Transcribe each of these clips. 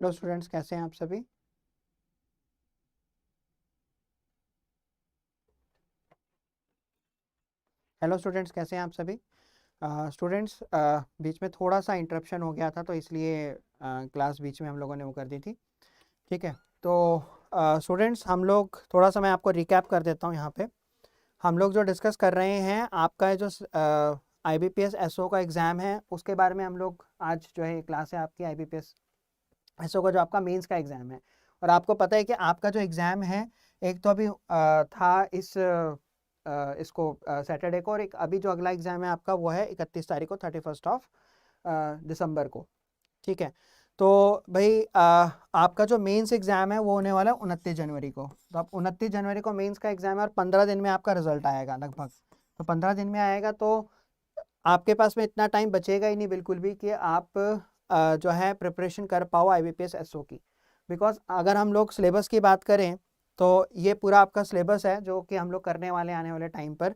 Hello students, कैसे हैं आप सभी। हेलो स्टूडेंट्स, कैसे हैं आप सभी। स्टूडेंट्स, बीच में थोड़ा सा इंटरप्शन हो गया था, तो इसलिए क्लास बीच में हम लोगों ने वो कर दी थी। ठीक है। तो स्टूडेंट्स, हम लोग थोड़ा सा मैं आपको रिकैप कर देता हूँ। यहाँ पे हम लोग जो डिस्कस कर रहे हैं, आपका जो IBPS SO का एग्ज़ाम है, उसके बारे में हम लोग आज जो है क्लास है आपकी IBPS SO का जो आपका मेंस का एग्ज़ाम है। और आपको पता है कि आपका जो एग्ज़ाम है, एक तो अभी था इसको सैटरडे को, और एक अभी जो अगला एग्ज़ाम है आपका वो है 31 तारीख को, 31 ऑफ दिसंबर को। ठीक है। तो भाई आपका जो मेंस एग्ज़ाम है वो होने वाला है 29 जनवरी को। तो आप 29 जनवरी को मेंस का एग्ज़ाम है, और 15 दिन में आपका रिजल्ट आएगा लगभग। तो 15 दिन में आएगा, तो आपके पास में इतना टाइम बचेगा ही नहीं बिल्कुल भी कि आप जो है प्रिपरेशन कर पाओ IBPS SO की। बिकॉज अगर हम लोग सिलेबस की बात करें, तो ये पूरा आपका सिलेबस है जो कि हम लोग करने वाले आने वाले टाइम पर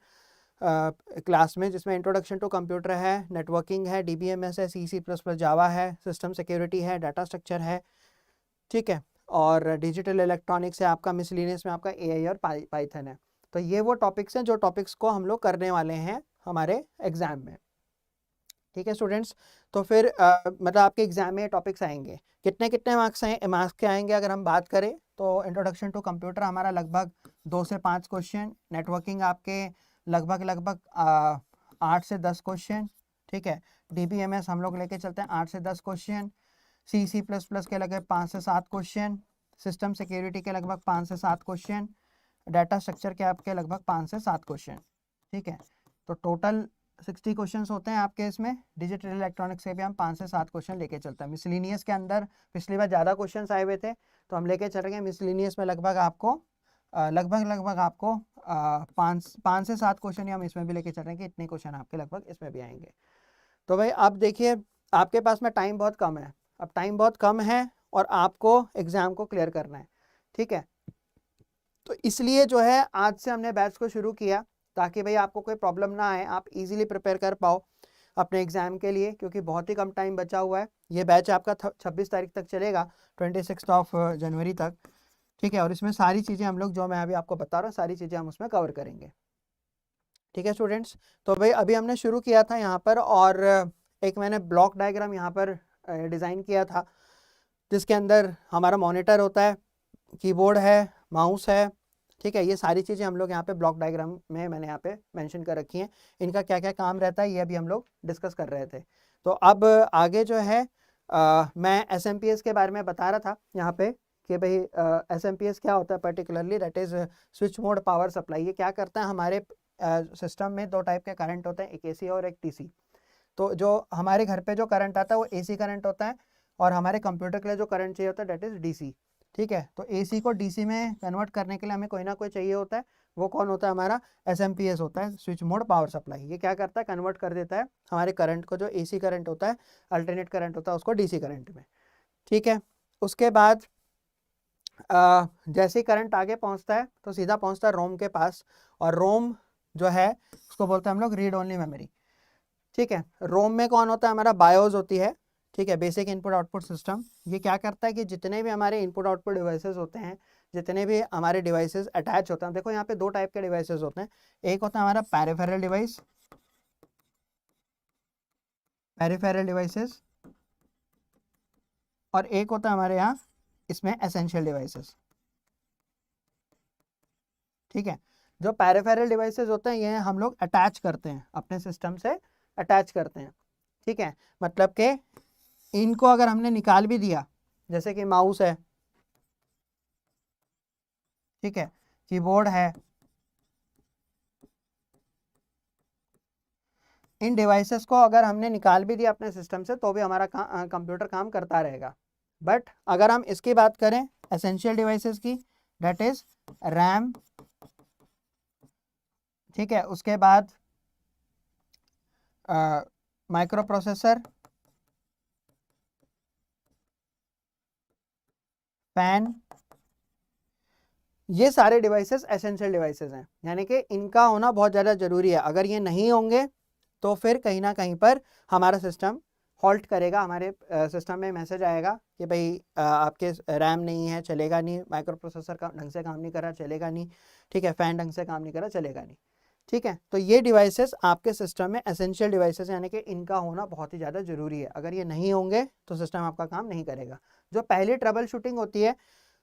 क्लास में, जिसमें इंट्रोडक्शन टू कंप्यूटर है, नेटवर्किंग है, DBMS है, C++, जावा है, सिस्टम सिक्योरिटी है, डाटा स्ट्रक्चर है। ठीक है। और डिजिटल इलेक्ट्रॉनिक्स है आपका, मिसलिनियस में आपका AI और पाइथन है। तो ये वो टॉपिक्स हैं जो टॉपिक्स को हम लोग करने वाले हैं हमारे एग्जाम में। ठीक है स्टूडेंट्स। तो फिर मतलब आपके एग्जाम में टॉपिक्स आएंगे, कितने कितने मार्क्स के आएंगे अगर हम बात करें, तो इंट्रोडक्शन टू कंप्यूटर हमारा लगभग 2 से 5 क्वेश्चन, नेटवर्किंग आपके लगभग लगभग 8 से 10 क्वेश्चन। ठीक है। DBMS हम लोग लेके चलते हैं 8 से 10 क्वेश्चन, C++ के लगभग 5 से 7 क्वेश्चन, सिस्टम सिक्योरिटी के लगभग 5 से 7 क्वेश्चन, डाटा स्ट्रक्चर के आपके लगभग 5 से 7 क्वेश्चन। ठीक है। तो टोटल 60 क्वेश्चंस होते हैं आपके इसमें। डिजिटल इलेक्ट्रॉनिक्स से भी हम 5 से 7 क्वेश्चन लेके चलते हैं। मिसलिनियस के अंदर पिछली बार ज़्यादा क्वेश्चंस आए हुए थे, तो हम लेके चल रहे हैं मिसलिनियस में लगभग आपको पाँच से 7 क्वेश्चन हम इसमें भी लेके चल रहे हैं कि इतने क्वेश्चन आपके लगभग इसमें भी आएंगे। तो भाई अब देखिए, आपके पास में टाइम बहुत कम है। अब टाइम बहुत कम है और आपको एग्ज़ाम को क्लियर करना है। ठीक है। तो इसलिए जो है आज से हमने बैच को शुरू किया, ताकि भाई आपको कोई प्रॉब्लम ना आए, आप इजीली प्रिपेयर कर पाओ अपने एग्ज़ाम के लिए, क्योंकि बहुत ही कम टाइम बचा हुआ है। ये बैच आपका 26 तारीख तक चलेगा, 26 ऑफ जनवरी तक। ठीक है। और इसमें सारी चीज़ें हम लोग, जो मैं अभी आपको बता रहा हूँ, सारी चीज़ें हम उसमें कवर करेंगे। ठीक है स्टूडेंट्स। तो भाई अभी हमने शुरू किया था यहाँ पर, और एक मैंने ब्लॉक डायग्राम यहाँ पर डिज़ाइन किया था, जिसके अंदर हमारा मॉनिटर होता है, कीबोर्ड है, माउस है। ठीक है। ये सारी चीज़ें हम लोग यहाँ पे ब्लॉक डायग्राम में मैंने यहाँ पे मेंशन कर रखी हैं। इनका क्या क्या काम रहता है ये अभी हम लोग डिस्कस कर रहे थे। तो अब आगे जो है मैं SMPS के बारे में बता रहा था यहाँ पे, कि भाई SMPS क्या होता है particularly, that is switch mode power supply. ये क्या करता है, हमारे सिस्टम में 2 टाइप के करंट होते हैं, एक AC और एक TC। तो जो हमारे घर पे जो करंट आता है वो AC करंट होता है, और हमारे कंप्यूटर के लिए जो करंट चाहिए होता है दैट इज़ DC। ठीक है। तो AC को DC में कन्वर्ट करने के लिए हमें कोई ना कोई चाहिए होता है। वो कौन होता है, हमारा SMPS होता है, स्विच मोड पावर सप्लाई। ये क्या करता है, कन्वर्ट कर देता है हमारे करंट को, जो AC करंट होता है, अल्टरनेट करंट होता है, उसको DC करंट में। ठीक है। उसके बाद जैसे ही करंट आगे पहुंचता है तो सीधा पहुंचता है रोम के पास, और रोम जो है उसको बोलते हैं हम लोग रीड ओनली मेमोरी। ठीक है। रोम में कौन होता है, हमारा बायोस होती है। ठीक है, बेसिक इनपुट आउटपुट सिस्टम। ये क्या करता है कि जितने भी हमारे इनपुट आउटपुट डिवाइसेस होते हैं, जितने भी हमारे डिवाइसेस अटैच होते हैं, देखो यहाँ पे 2 टाइप के डिवाइसेस होते हैं। एक होता है हमारा पेरिफेरल डिवाइस, पेरिफेरल डिवाइसेस, और एक होता है हमारे यहाँ इसमें एसेंशियल डिवाइसेस। ठीक है। जो पेरिफेरल डिवाइसेस होते हैं, ये हम लोग अटैच करते हैं अपने सिस्टम से, अटैच करते हैं। ठीक है। मतलब कि इनको अगर हमने निकाल भी दिया, जैसे कि माउस है, ठीक है, कीबोर्ड है, इन डिवाइसेस को अगर हमने निकाल भी दिया अपने सिस्टम से, तो भी हमारा कंप्यूटर काम करता रहेगा। बट अगर हम इसकी बात करें एसेंशियल डिवाइसेस की, दैट इज रैम, ठीक है, उसके बाद माइक्रो प्रोसेसर, फैन, ये सारे डिवाइसेस एसेंशियल डिवाइसेस हैं। यानी कि इनका होना बहुत ज़्यादा ज़रूरी है। अगर ये नहीं होंगे तो फिर कहीं ना कहीं पर हमारा सिस्टम हॉल्ट करेगा, हमारे सिस्टम में मैसेज आएगा कि भाई आपके रैम नहीं है, चलेगा नहीं, माइक्रो प्रोसेसर का ढंग से काम नहीं कर रहा, चलेगा नहीं, ठीक है, फ़ैन ढंग से काम नहीं कर रहा, चलेगा नहीं, ठीक है। तो ये डिवाइसेस आपके सिस्टम में एसेंशियल डिवाइसेस, यानी कि इनका होना बहुत ही ज़्यादा ज़रूरी है। अगर ये नहीं होंगे तो सिस्टम आपका काम नहीं करेगा। जो पहली ट्रबल शूटिंग होती है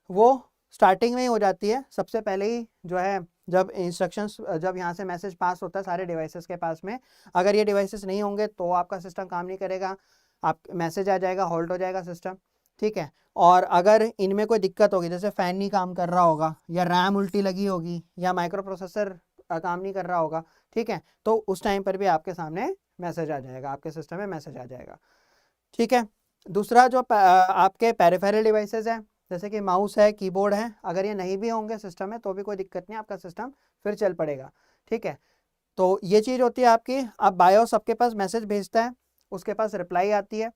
वो स्टार्टिंग में ही हो जाती है। सबसे पहले ही जो है, जब इंस्ट्रक्शंस, जब यहाँ से मैसेज पास होता है सारे डिवाइसेस के पास में, अगर ये डिवाइसेस नहीं होंगे तो आपका सिस्टम काम नहीं करेगा, आप मैसेज आ जाएगा, होल्ड हो जाएगा सिस्टम, ठीक है। और अगर इनमें कोई दिक्कत होगी, जैसे फ़ैन नहीं काम कर रहा होगा, या रैम उल्टी लगी होगी, या माइक्रो प्रोसेसर काम नहीं कर रहा होगा, ठीक है, तो उस टाइम पर भी आपके सामने मैसेज आ जाएगा, आपके सिस्टम में मैसेज आ जाएगा, ठीक है। दूसरा जो आपके पेरिफेरल डिवाइसेस हैं, जैसे कि माउस है, कीबोर्ड है, अगर ये नहीं भी होंगे सिस्टम में तो भी कोई दिक्कत नहीं, आपका सिस्टम फिर चल पड़ेगा, ठीक है। तो ये चीज़ होती है आपकी। अब बायोस आपके पास मैसेज भेजता है, उसके पास रिप्लाई आती है,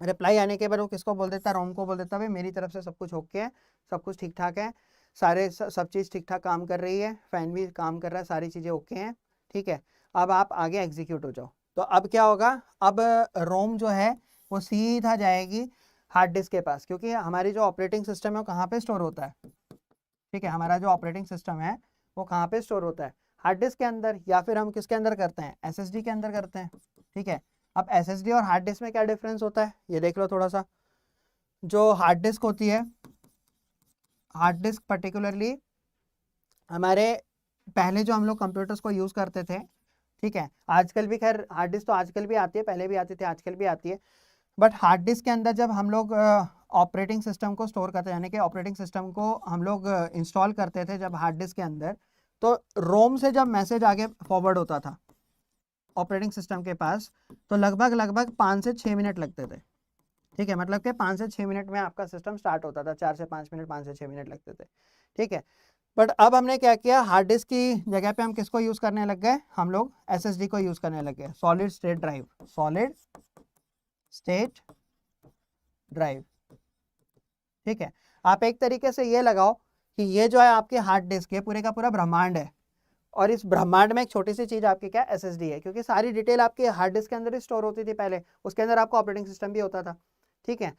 रिप्लाई आने के बाद वो किसको बोल देता है, रोम को बोल देता है भाई मेरी तरफ से सब कुछ ओके है, सब कुछ ठीक ठाक है, सारे सब चीज़ ठीक ठाक काम कर रही है, फ़ैन भी काम कर रहा है, सारी चीज़ें ओके हैं, ठीक है। अब आप आगे एग्जीक्यूट हो जाओ। तो अब क्या होगा, अब रोम जो है वो सीधा जाएगी हार्ड डिस्क के पास, क्योंकि हमारी जो ऑपरेटिंग सिस्टम है वो कहाँ पे स्टोर होता है, ठीक है, हमारा जो ऑपरेटिंग सिस्टम है वो कहाँ पे स्टोर होता है, हार्ड डिस्क के अंदर, या फिर हम किसके अंदर करते हैं, एसएसडी के अंदर करते हैं, ठीक है। अब एसएसडी और हार्ड डिस्क में क्या डिफरेंस होता है ये देख लो थोड़ा सा। जो हार्ड डिस्क होती है, हार्ड डिस्क पर्टिकुलरली हमारे पहले जो हम लोग कंप्यूटर्स को यूज़ करते थे, ठीक है, आजकल भी खैर हार्ड डिस्क तो आजकल भी आती है, पहले भी आती थी, आजकल भी आती है, बट हार्ड डिस्क के अंदर जब हम लोग ऑपरेटिंग सिस्टम को स्टोर करते हैं, यानी कि ऑपरेटिंग सिस्टम को हम लोग इंस्टॉल करते थे जब हार्ड डिस्क के अंदर, तो रोम से जब मैसेज आगे फॉरवर्ड होता था ऑपरेटिंग सिस्टम के पास, तो लगभग लगभग 5 से 6 मिनट लगते थे, ठीक है, मतलब कि 5 से 6 मिनट में आपका सिस्टम स्टार्ट होता था, 4 से 5 मिनट, 5 से 6 मिनट लगते थे, ठीक है। बट अब हमने क्या किया, हार्ड डिस्क की जगह पे हम किसको यूज़ करने लग गए, हम लोग एसएसडी को यूज़ करने लग गए, solid state drive, solid state drive, ठीक है। आप एक तरीके से ये लगाओ कि ये जो है आपके हार्ड डिस्क, ये पूरे का पूरा ब्रह्मांड है, और इस ब्रह्मांड में एक छोटी सी चीज़ आपकी क्या, एसएसडी है, क्योंकि सारी डिटेल आपके हार्ड डिस्क के अंदर ही स्टोर होती थी पहले, उसके अंदर आपका ऑपरेटिंग सिस्टम भी होता था, ठीक है।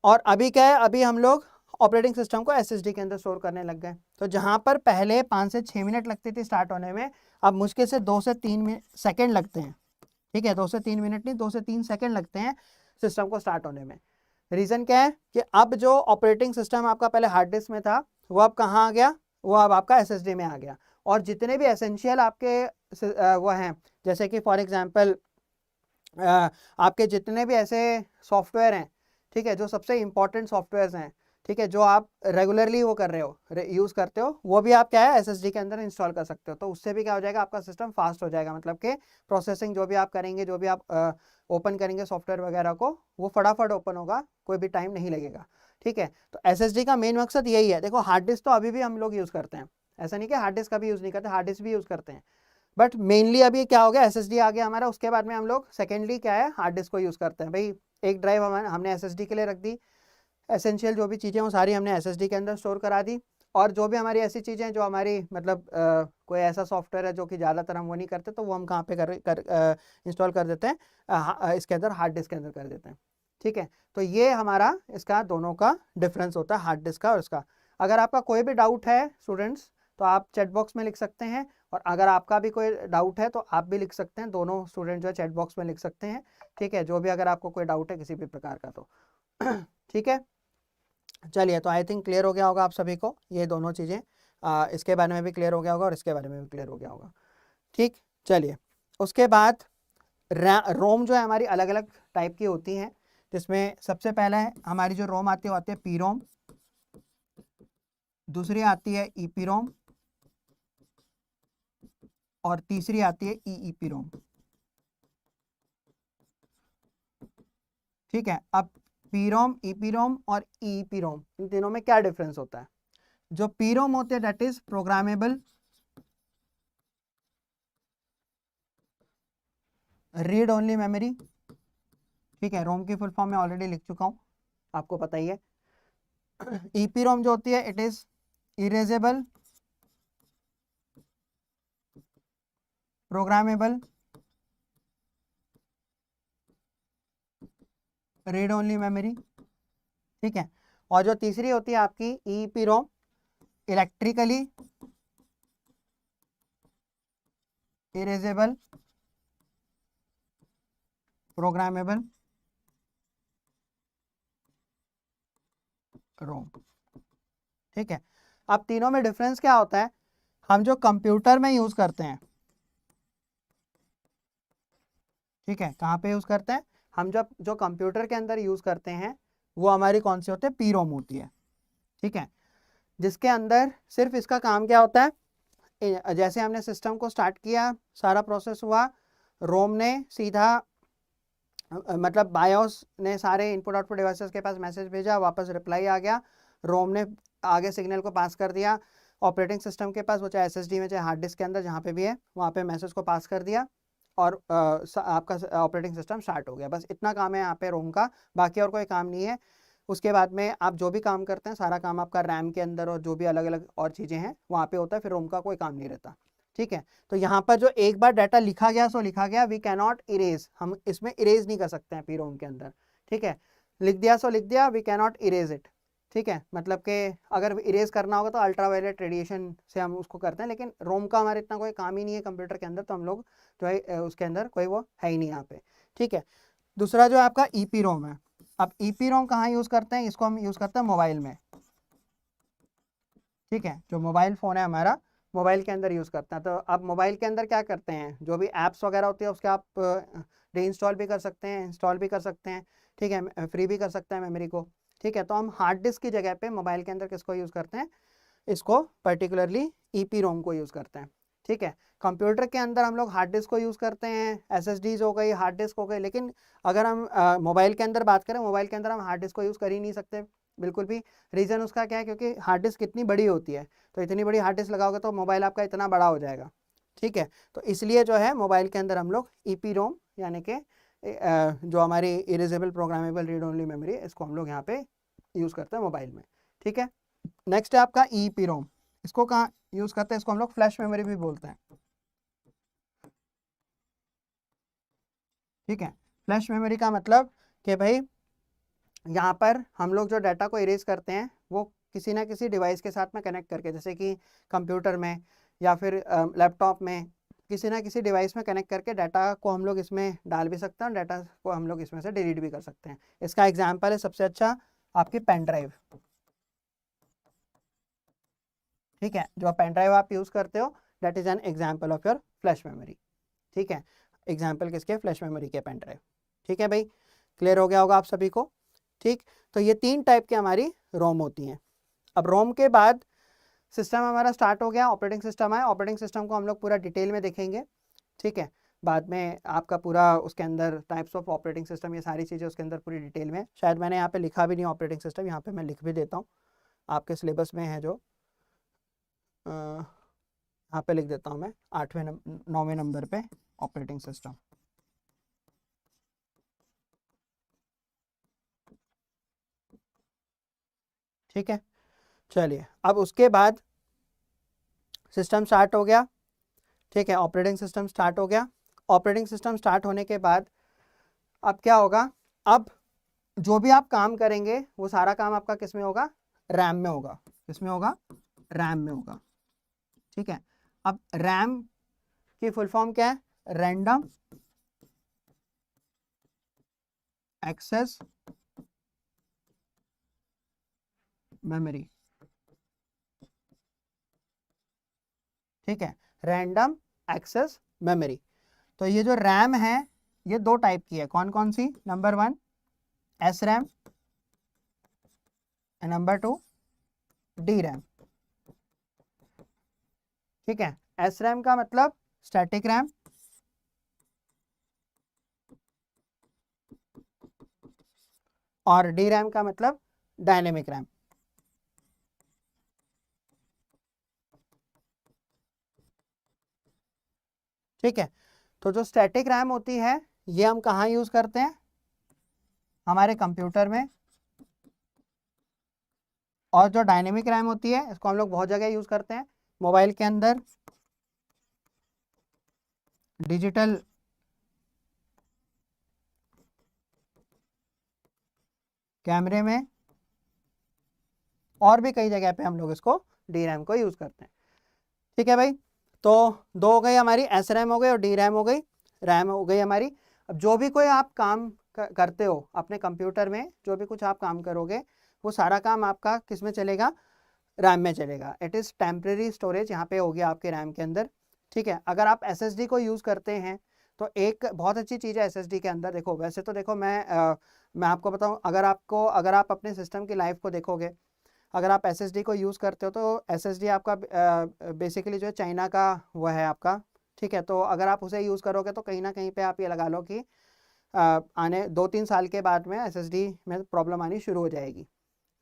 और अभी क्या है, अभी हम लोग ऑपरेटिंग सिस्टम को एसएसडी के अंदर स्टोर करने लग गए। तो जहां पर पहले 5 से 6 मिनट लगती थी स्टार्ट होने में, अब मुश्किल से 2 से 3 सेकंड लगते हैं, ठीक है, 2 से 3 मिनट नहीं, 2 से 3 सेकंड लगते हैं सिस्टम को स्टार्ट होने में। रीज़न क्या है कि अब जो ऑपरेटिंग सिस्टम आपका पहले हार्ड डिस्क में था वो अब कहाँ आ गया, वो अब आपका एसएसडी में आ गया। और जितने भी एसेंशियल आपके वो हैं, जैसे कि फॉर एग्जांपल आपके जितने भी ऐसे सॉफ्टवेयर हैं, ठीक है, जो सबसे इंपॉर्टेंट सॉफ्टवेयर्स हैं, ठीक है, जो आप रेगुलरली वो कर रहे हो, यूज़ करते हो, वो भी आप क्या है एसएसडी के अंदर इंस्टॉल कर सकते हो। तो उससे भी क्या हो जाएगा, आपका सिस्टम फास्ट हो जाएगा, मतलब कि प्रोसेसिंग जो भी आप करेंगे, जो भी आप ओपन करेंगे सॉफ्टवेयर वगैरह को, वो फटाफट ओपन होगा, कोई भी टाइम नहीं लगेगा, ठीक है। तो एसएसडी का मेन मकसद यही है। देखो हार्ड डिस्क तो अभी भी हम लोग यूज़ करते हैं, ऐसा नहीं कि हार्ड डिस्क का भी यूज़ नहीं करते, हार्ड डिस्क भी यूज़ करते हैं, बट मेनली अभी क्या हो गया, एसएसडी आ गया हमारा, उसके बाद में हम लोग सेकेंडली क्या है, हार्ड डिस्क को यूज़ करते हैं। भाई एक ड्राइव हमने एसएसडी के लिए रख दी, एसेंशियल जो भी चीज़ें वो सारी हमने एसएसडी के अंदर स्टोर करा दी, और जो भी हमारी ऐसी चीज़ें जो हमारी मतलब कोई ऐसा सॉफ्टवेयर है जो कि ज़्यादातर हम वो नहीं करते, तो वो हम कहाँ पे इंस्टॉल कर देते हैं, इसके अंदर, हार्ड डिस्क के अंदर कर देते हैं, ठीक है। तो ये हमारा इसका दोनों का डिफरेंस होता है, हार्ड डिस्क का और इसका। अगर आपका कोई भी डाउट है स्टूडेंट्स, तो आप चैट बॉक्स में लिख सकते हैं, और अगर आपका भी कोई डाउट है तो आप भी लिख सकते हैं, दोनों स्टूडेंट जो है चैट बॉक्स में लिख सकते हैं, ठीक है, जो भी अगर आपको कोई डाउट है किसी भी प्रकार का तो ठीक है। चलिए, तो आई थिंक क्लियर हो गया होगा आप सभी को ये दोनों चीज़ें, इसके बारे में भी क्लियर हो गया होगा और इसके बारे में भी क्लियर हो गया होगा, ठीक। चलिए, उसके बाद रोम जो है हमारी अलग अलग टाइप की होती हैं, जिसमें सबसे पहला है हमारी जो रोम आती है वो आती है पी रोम, दूसरी आती है ईपी रोम, और तीसरी आती है ईईपी रोम, ठीक है। अब पी रोम, ईपी रोम और ईईपी रोम, इन तीनों में क्या डिफरेंस होता है। जो पी रोम होते हैं that is programmable read only memory, ठीक है, रोम की फुल फॉर्म में ऑलरेडी लिख चुका हूं, आपको पता ही है। ईपी रोम जो होती है it is erasable programmable read only memory, ठीक है। और जो तीसरी होती है आपकी ईईपी रोम, इलेक्ट्रिकली इरेजेबल प्रोग्रामेबल रोम, ठीक है। अब तीनों में डिफरेंस क्या होता है, हम जो कंप्यूटर में यूज करते हैं, ठीक है, कहाँ पे यूज करते हैं, हम जब जो कंप्यूटर के अंदर यूज करते हैं वो हमारी कौन सी होती है, पी रोम होती है, ठीक है। जिसके अंदर सिर्फ इसका काम क्या होता है, जैसे हमने सिस्टम को स्टार्ट किया, सारा प्रोसेस हुआ, रोम ने सीधा मतलब बायोस ने सारे इनपुट आउटपुट डिवाइसेस के पास मैसेज भेजा, वापस रिप्लाई आ गया, रोम ने आगे सिग्नल को पास कर दिया ऑपरेटिंग सिस्टम के पास, वो चाहे एसएसडी में चाहे हार्ड डिस्क के अंदर जहाँ पे भी है, वहाँ पे मैसेज को पास कर दिया और आपका ऑपरेटिंग सिस्टम स्टार्ट हो गया। बस इतना काम है यहाँ पे रोम का, बाकी और कोई काम नहीं है। उसके बाद में आप जो भी काम करते हैं सारा काम आपका रैम के अंदर और जो भी अलग अलग और चीज़ें हैं वहाँ पे होता है, फिर रोम का कोई काम नहीं रहता, ठीक है। तो यहाँ पर जो एक बार डाटा लिखा गया सो लिखा गया, वी कैन नॉट इरेज, हम इसमें इरेज नहीं कर सकते हैं पी रोम के अंदर, ठीक है। लिख दिया सो लिख दिया, we can not erase it, ठीक है। मतलब कि अगर इरेज करना होगा तो अल्ट्रावायलेट रेडिएशन से हम उसको करते हैं, लेकिन रोम का हमारे इतना कोई काम ही नहीं है कंप्यूटर के अंदर, तो हम लोग जो है उसके अंदर कोई वो है ही नहीं यहाँ पे, ठीक है। दूसरा जो आपका ईपी रोम है, अब ईपी रोम कहाँ यूज करते हैं, इसको हम यूज करते हैं मोबाइल में, ठीक है। जो मोबाइल फ़ोन है हमारा, मोबाइल के अंदर यूज़ करते हैं। तो अब मोबाइल के अंदर क्या करते हैं, जो भी ऐप्स वगैरह होती है उसके आप डी इंस्टॉल भी कर सकते हैं, इंस्टॉल भी कर सकते हैं, ठीक है, फ्री भी कर सकते हैं मेमोरी को, ठीक है। तो हम हार्ड डिस्क की जगह पे मोबाइल के अंदर किसको यूज़ करते हैं, इसको पर्टिकुलरली ईपी रोम को यूज़ करते हैं, ठीक है। कंप्यूटर के अंदर हम लोग हार्ड डिस्क को यूज़ करते हैं, एसएसडीज हो गई, हार्ड डिस्क हो गई, लेकिन अगर हम मोबाइल के अंदर बात करें, मोबाइल के अंदर हम हार्ड डिस्क को यूज़ कर ही नहीं सकते बिल्कुल भी। रीज़न उसका क्या है, क्योंकि हार्ड डिस्क कितनी बड़ी होती है, तो इतनी बड़ी हार्ड डिस्क लगाओगे तो मोबाइल आपका इतना बड़ा हो जाएगा, ठीक है। तो इसलिए जो है मोबाइल के अंदर हम लोग ईपी रोम यानी कि जो हमारी erasable programmable read only memory है, इसको हम लोग यहाँ पे यूज़ करते हैं मोबाइल में, ठीक है। नेक्स्ट है आपका ईपी रोम, इसको कहाँ यूज़ करते हैं, इसको हम लोग फ्लैश मेमोरी भी बोलते हैं, ठीक है। फ्लैश मेमोरी का मतलब कि भाई यहाँ पर हम लोग जो डाटा को इरेज करते हैं वो किसी ना किसी डिवाइस के साथ में कनेक्ट करके, जैसे कि कंप्यूटर में या फिर लैपटॉप में, किसी ना किसी डिवाइस में कनेक्ट करके डाटा को हम लोग इसमें डाल भी सकते हैं और डाटा को हम लोग इसमें से डिलीट भी कर सकते हैं। इसका एग्जाम्पल है सबसे अच्छा आपकी पेन ड्राइव, ठीक है। जो पेन ड्राइव आप यूज़ करते हो that is an example of your flash memory, ठीक है। एग्जाम्पल किसके, फ्लैश मेमोरी के, पेन ड्राइव, ठीक है भाई। क्लियर हो गया होगा आप सभी को, ठीक। तो ये तीन टाइप की हमारी रोम होती हैं। अब रोम के बाद सिस्टम हमारा स्टार्ट हो गया, ऑपरेटिंग सिस्टम आया, ऑपरेटिंग सिस्टम को हम लोग पूरा डिटेल में देखेंगे, ठीक है। बाद में आपका पूरा उसके अंदर टाइप्स ऑफ ऑपरेटिंग सिस्टम, ये सारी चीज़ें उसके अंदर पूरी डिटेल में, शायद मैंने यहाँ पे लिखा भी नहीं ऑपरेटिंग सिस्टम, यहाँ पे मैं लिख भी देता हूँ, आपके सिलेबस में है जो यहाँ पे लिख देता हूँ मैं 9वें नंबर पे ऑपरेटिंग सिस्टम, ठीक है। चलिए अब उसके बाद सिस्टम स्टार्ट हो गया, ठीक है, ऑपरेटिंग सिस्टम स्टार्ट हो गया। ऑपरेटिंग सिस्टम स्टार्ट होने के बाद अब क्या होगा, अब जो भी आप काम करेंगे वो सारा काम आपका किस में होगा, रैम में होगा, किस में होगा, रैम में होगा, ठीक है। अब रैम की फुल फॉर्म क्या है, रैंडम एक्सेस मेमोरी, ठीक है, रैंडम एक्सेस मेमोरी। तो ये जो रैम है ये दो टाइप की है, कौन कौन सी, number 1 S RAM, number 2 D RAM, ठीक है। एस रैम का मतलब स्टैटिक रैम, और डी रैम का मतलब डायनेमिक रैम, ठीक है। तो जो स्टैटिक रैम होती है ये हम कहाँ यूज करते हैं, हमारे कंप्यूटर में, और जो डायनेमिक रैम होती है इसको हम लोग बहुत जगह यूज करते हैं, मोबाइल के अंदर, डिजिटल कैमरे में और भी कई जगह पे हम लोग इसको डी रैम को यूज़ करते हैं। ठीक है भाई, तो दो हो गई हमारी, एस रैम हो गई और डी रैम हो गई, रैम हो गई हमारी। अब जो भी कोई आप काम करते हो अपने कंप्यूटर में, जो भी कुछ आप काम करोगे वो सारा काम आपका किस में चलेगा, रैम में चलेगा। इट इज़ टेम्प्रेरी स्टोरेज यहाँ पे हो गया आपके रैम के अंदर। ठीक है, अगर आप एसएसडी को यूज़ करते हैं तो एक बहुत अच्छी चीज़ है एसएसडी के अंदर। देखो वैसे तो देखो मैं आपको बताऊँ, अगर आप अपने सिस्टम की लाइफ को देखोगे, अगर आप एसएसडी को यूज़ करते हो तो एसएसडी आपका बेसिकली जो है चाइना का वो है आपका। ठीक है, तो अगर आप उसे यूज़ करोगे तो कहीं ना कहीं पे आप ये लगा लो कि आने 2-3 साल के बाद में एसएसडी में प्रॉब्लम आनी शुरू हो जाएगी।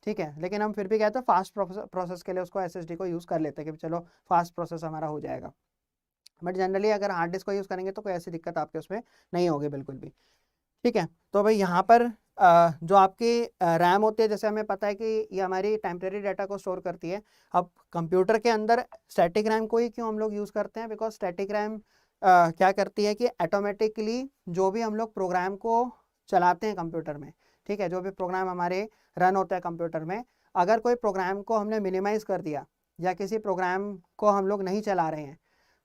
ठीक है, लेकिन हम फिर भी कहते हैं फास्ट प्रोसेस के लिए उसको एसएसडी को यूज़ कर लेते हैं कि चलो फास्ट प्रोसेस हमारा हो जाएगा। बट जनरली अगर हार्ड डिस्क को यूज़ करेंगे तो कोई ऐसी दिक्कत आपके उसमें नहीं होगी बिल्कुल भी। ठीक है, तो भाई यहाँ पर जो आपकी रैम होती है, जैसे हमें पता है कि ये हमारी टेम्प्रेरी डाटा को स्टोर करती है। अब कंप्यूटर के अंदर स्टैटिक रैम को ही क्यों हम लोग यूज़ करते हैं, बिकॉज स्टैटिक रैम क्या करती है कि ऑटोमेटिकली जो भी हम लोग प्रोग्राम को चलाते हैं कंप्यूटर में, ठीक है, जो भी प्रोग्राम हमारे रन होता है कंप्यूटर में, अगर कोई प्रोग्राम को हमने मिनिमाइज़ कर दिया या किसी प्रोग्राम को हम लोग नहीं चला रहे हैं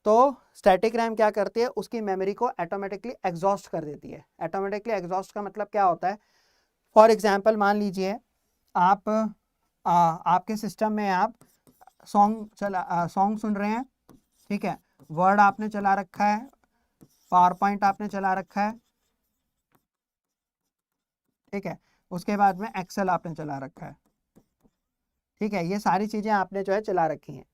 तो स्टैटिक रैम क्या करती है, उसकी मेमोरी को ऑटोमेटिकली एग्जॉस्ट कर देती है। ऑटोमेटिकली एग्जॉस्ट का मतलब क्या होता है, फॉर एग्जांपल मान लीजिए आपके सिस्टम में आप सॉन्ग सुन रहे हैं। ठीक है, वर्ड आपने चला रखा है, पावर पॉइंट आपने चला रखा है। ठीक है, उसके बाद में एक्सेल आपने चला रखा है। ठीक है, ये सारी चीज़ें आपने जो है चला रखी हैं।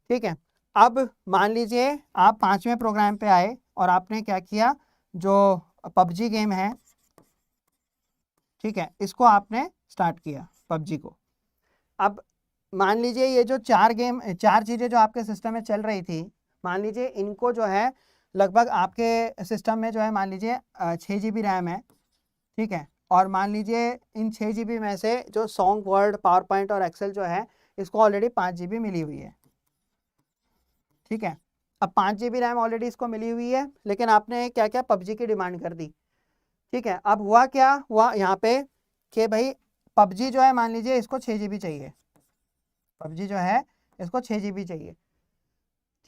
ठीक है, अब मान लीजिए आप 5वें प्रोग्राम पे आए और आपने क्या किया, जो पबजी गेम है, ठीक है, इसको आपने स्टार्ट किया पबजी को। अब मान लीजिए ये जो चार चीज़ें जो आपके सिस्टम में चल रही थी, मान लीजिए इनको जो है लगभग आपके सिस्टम में जो है मान लीजिए 6 GB रैम है। ठीक है, और मान लीजिए इन 6 GB में से जो सॉन्ग, वर्ड, पावर पॉइंट और एक्सेल जो है इसको ऑलरेडी 5 GB मिली हुई है। ठीक है, अब 5 GB रैम ऑलरेडी इसको मिली हुई है, लेकिन आपने क्या क्या पबजी की डिमांड कर दी। ठीक है, अब हुआ क्या हुआ यहाँ पे कि भाई पबजी जो है मान लीजिए इसको 6 GB चाहिए, पबजी जो है इसको 6 GB चाहिए।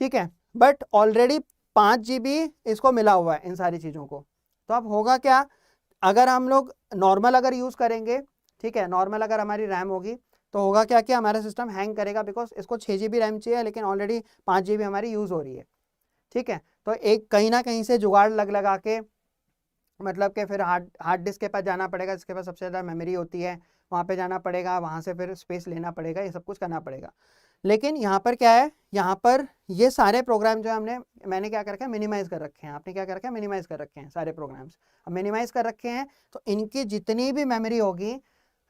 ठीक है, बट ऑलरेडी 5 GB इसको मिला हुआ है इन सारी चीज़ों को। तो अब होगा क्या, अगर हम लोग नॉर्मल अगर यूज़ करेंगे, ठीक है, नॉर्मल अगर हमारी रैम होगी तो होगा क्या कि हमारा सिस्टम हैंग करेगा, बिकॉज इसको 6 GB रैम चाहिए लेकिन ऑलरेडी 5 GB हमारी यूज़ हो रही है। ठीक है, तो एक कहीं ना कहीं से जुगाड़ लगा के, मतलब कि फिर हार्ड डिस्क के पास जाना पड़ेगा जिसके पास सबसे ज़्यादा मेमोरी होती है, वहाँ पे जाना पड़ेगा, वहाँ से फिर स्पेस लेना पड़ेगा, ये सब कुछ करना पड़ेगा। लेकिन यहाँ पर क्या है, यहाँ पर ये सारे प्रोग्राम जो मैंने क्या कर रखा है, मिनिमाइज़ कर रखे हैं। आपने क्या कर रखा है, मिनिमाइज़ कर रखे हैं सारे प्रोग्राम्स। अब मिनिमाइज़ कर रखे हैं तो इनकी जितनी भी मेमोरी होगी,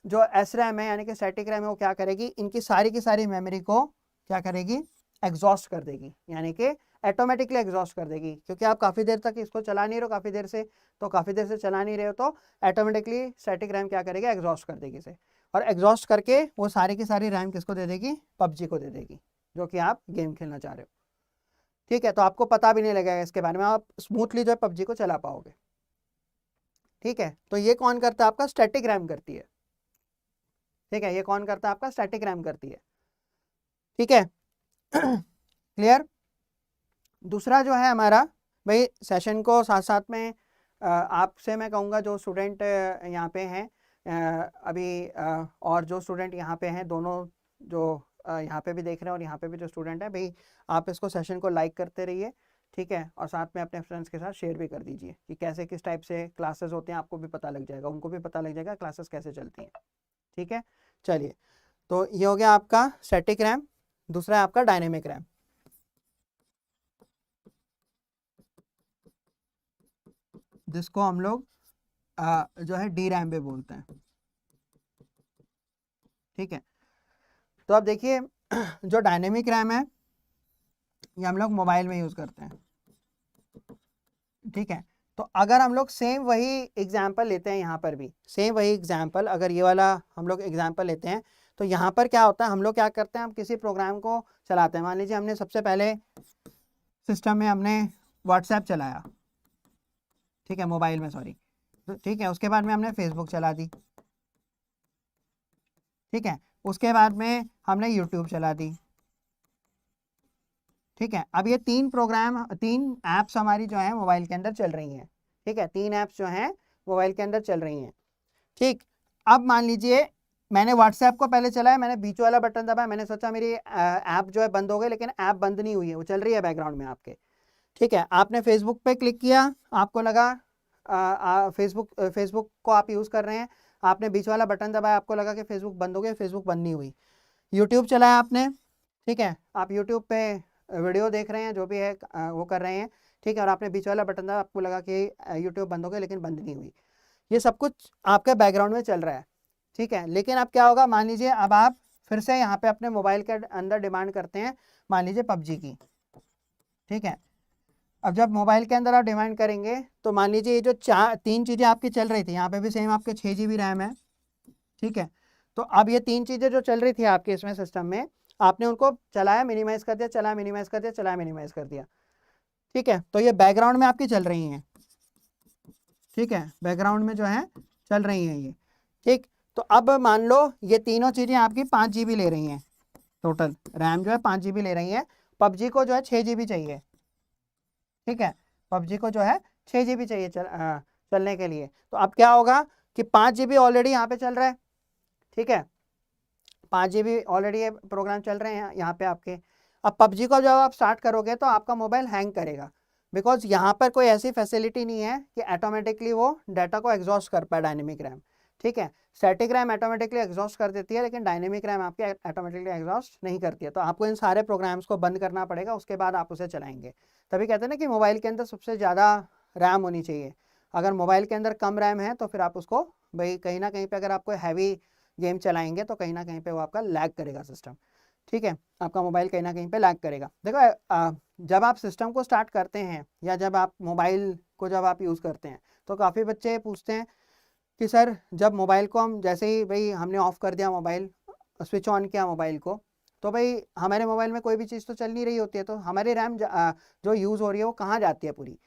जो एस रैम है यानी कि स्टैटिक रैम है, वो क्या करेगी, इनकी सारी की सारी मेमोरी को क्या करेगी, एग्जॉस्ट कर देगी, यानी कि ऑटोमेटिकली एग्जॉस्ट कर देगी। क्योंकि आप काफ़ी देर तक इसको चला नहीं रहे हो, काफ़ी देर से चला नहीं रहे हो, तो ऑटोमेटिकली स्टैटिक रैम क्या करेगी, एग्जॉस्ट कर देगी इसे। और एग्जॉस्ट करके वो सारी की सारी रैम किसको दे देगी, पबजी को दे देगी, जो कि आप गेम खेलना चाह रहे हो। ठीक है, तो आपको पता भी नहीं लगेगा इसके बारे में, आप स्मूथली जो है पबजी को चला पाओगे। ठीक है, तो ये कौन करता है, आपका स्टैटिक रैम करती है। ठीक है, ये कौन करता है, आपका स्टैटिक रैम करती है। ठीक है, क्लियर। दूसरा जो है हमारा, भाई सेशन को साथ साथ में आपसे मैं कहूँगा जो स्टूडेंट यहाँ पे हैं अभी और जो स्टूडेंट यहाँ पे हैं, दोनों जो यहाँ पे भी देख रहे हैं और यहाँ पे भी जो स्टूडेंट है, भाई आप इसको सेशन को लाइक करते रहिए। ठीक है, और साथ में अपने फ्रेंड्स के साथ शेयर भी कर दीजिए कि कैसे किस टाइप से क्लासेस होते हैं, आपको भी पता लग जाएगा, उनको भी पता लग जाएगा क्लासेस कैसे चलती हैं। ठीक है, चलिए, तो ये हो गया आपका स्टैटिक रैम। दूसरा है आपका डायनेमिक रैम, जिसको हम लोग जो है डी रैम भी बोलते हैं। ठीक है, तो अब देखिए जो डायनेमिक रैम है ये हम लोग मोबाइल में यूज़ करते हैं। ठीक है, तो अगर हम लोग सेम वही एग्जाम्पल लेते हैं, यहाँ पर भी सेम वही एग्जाम्पल, अगर ये वाला हम लोग एग्जाम्पल लेते हैं तो यहाँ पर क्या होता है, हम लोग क्या करते हैं, हम किसी प्रोग्राम को चलाते हैं। मान लीजिए हमने सबसे पहले सिस्टम में हमने व्हाट्सएप चलाया, ठीक है, मोबाइल में, सॉरी। तो ठीक है, उसके बाद में हमने फेसबुक चला दी। ठीक है। उसके बाद में हमने यूट्यूब चला दी। ठीक है, अब ये 3 ऐप्स हमारी जो है मोबाइल के अंदर चल रही हैं। ठीक है, 3 ऐप्स जो हैं मोबाइल के अंदर चल रही हैं। ठीक, अब मान लीजिए मैंने व्हाट्सएप को पहले चलाया, मैंने बीच वाला बटन दबाया, मैंने सोचा मेरी ऐप जो है बंद हो गई, लेकिन ऐप बंद नहीं हुई है, वो चल रही है बैकग्राउंड में आपके। ठीक है, आपने फेसबुक पे क्लिक किया, आपको लगा फेसबुक को आप यूज़ कर रहे हैं, आपने बीच वाला बटन दबाया, आपको लगा कि फेसबुक बंद हो गया, फेसबुक बंद नहीं हुई। यूट्यूब चलाया आपने। ठीक है, आप यूट्यूब पे वीडियो देख रहे हैं, जो भी है वो कर रहे हैं। ठीक है, और आपने बीच वाला बटन दबाया, आपको लगा कि यूट्यूब बंद हो गया, लेकिन बंद नहीं हुई। ये सब कुछ आपके बैकग्राउंड में चल रहा है। ठीक है, लेकिन अब क्या होगा, मान लीजिए अब आप फिर से यहाँ पे अपने मोबाइल के अंदर डिमांड करते हैं, मान लीजिए पबजी की। ठीक है, अब जब मोबाइल के अंदर आप डिमांड करेंगे तो मान लीजिए ये जो 3 चीज़ें आपकी चल रही थी, यहाँ पे भी सेम आपके 6 GB रैम है। ठीक है, तो अब ये 3 चीज़ें जो चल रही थी आपके इसमें सिस्टम में, आपने उनको चलाया, मिनिमाइज़ कर दिया, चलाया, मिनिमाइज़ कर दिया, चलाया, मिनिमाइज़ कर दिया। ठीक है, तो ये बैकग्राउंड में आपकी चल रही हैं। ठीक है, बैकग्राउंड में जो है चल रही हैं ये। ठीक, तो अब मान लो ये तीनों चीज़ें आपकी 5 GB ले रही हैं, टोटल रैम जो है 5 GB ले रही है। पबजी को जो है 6 GB चाहिए। ठीक है, पबजी को जो है 6 GB चाहिए चलने के लिए। तो अब क्या होगा कि 5 GB ऑलरेडी यहाँ पे चल रहा है। ठीक है, 5 GB ऑलरेडी ये प्रोग्राम चल रहे हैं यहाँ पे आपके। अब पबजी को जब आप स्टार्ट करोगे तो आपका मोबाइल हैंग करेगा, बिकॉज यहाँ पर कोई ऐसी फैसिलिटी नहीं है कि ऑटोमेटिकली वो डाटा को एग्जॉस्ट कर पाए डायनेमिक रैम। ठीक है, स्टैटिक रैम ऑटोमेटिकली एग्जॉस्ट कर देती है, लेकिन डायनेमिक रैम आपकी ऑटोमेटिकली एग्जॉस्ट नहीं करती है। तो आपको इन सारे प्रोग्राम्स को बंद करना पड़ेगा, उसके बाद आप उसे चलाएंगे। तभी कहते हैं ना कि मोबाइल के अंदर सबसे ज़्यादा रैम होनी चाहिए। अगर मोबाइल के अंदर कम रैम है तो फिर आप उसको भाई कहीं ना कहीं पे अगर आपको हैवी गेम चलाएंगे तो कहीं ना कहीं पे वो आपका लैग करेगा सिस्टम। ठीक है, आपका मोबाइल कहीं ना कहीं पे लैग करेगा। देखो जब आप सिस्टम को स्टार्ट करते हैं या जब आप मोबाइल को जब आप यूज़ करते हैं तो काफ़ी बच्चे पूछते हैं कि सर जब मोबाइल को हम जैसे ही भाई हमने ऑफ़ कर दिया मोबाइल, स्विच ऑन किया मोबाइल को, तो भाई हमारे मोबाइल में कोई भी चीज़ तो चल नहीं रही होती है, तो हमारी रैम जो यूज़ हो रही है वो कहाँ जाती है पूरी।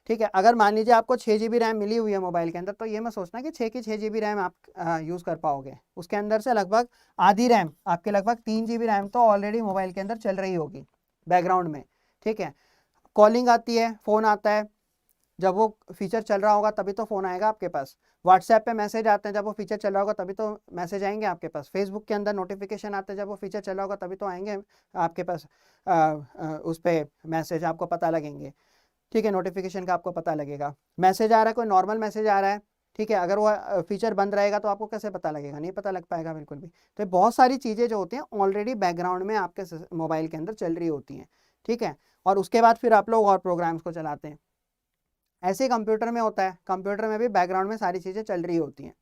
ठीक है, अगर मान लीजिए आपको 6 GB रैम मिली हुई है मोबाइल के अंदर, तो ये मैं सोचना कि 6 GB रैम आप यूज़ कर पाओगे। उसके अंदर से लगभग आधी रैम आपके, लगभग 3 GB रैम तो ऑलरेडी मोबाइल के अंदर चल रही होगी बैकग्राउंड में। ठीक है, कॉलिंग आती है, फ़ोन आता है, जब वो फीचर चल रहा होगा तभी तो फ़ोन आएगा आपके पास। व्हाट्सएप पे मैसेज आते हैं, जब वो फीचर चल रहा होगा तभी तो मैसेज आएंगे आपके पास। फेसबुक के अंदर नोटिफिकेशन आते हैं, जब वो फीचर चल रहा होगा तभी तो आएंगे आपके पास। उस पर मैसेज आपको पता लगेंगे। ठीक है, नोटिफिकेशन का आपको पता लगेगा। मैसेज आ रहा है, कोई नॉर्मल मैसेज आ रहा है, ठीक है, अगर वो फीचर बंद रहेगा तो आपको कैसे पता लगेगा, नहीं पता लग पाएगा बिल्कुल भी। तो बहुत सारी चीज़ें जो होती हैं ऑलरेडी बैकग्राउंड में आपके मोबाइल के अंदर चल रही होती हैं। ठीक है, और उसके बाद फिर आप लोग और प्रोग्राम्स को चलाते हैं। ऐसे ही कंप्यूटर में होता है, कंप्यूटर में भी बैकग्राउंड में सारी चीज़ें चल रही होती हैं।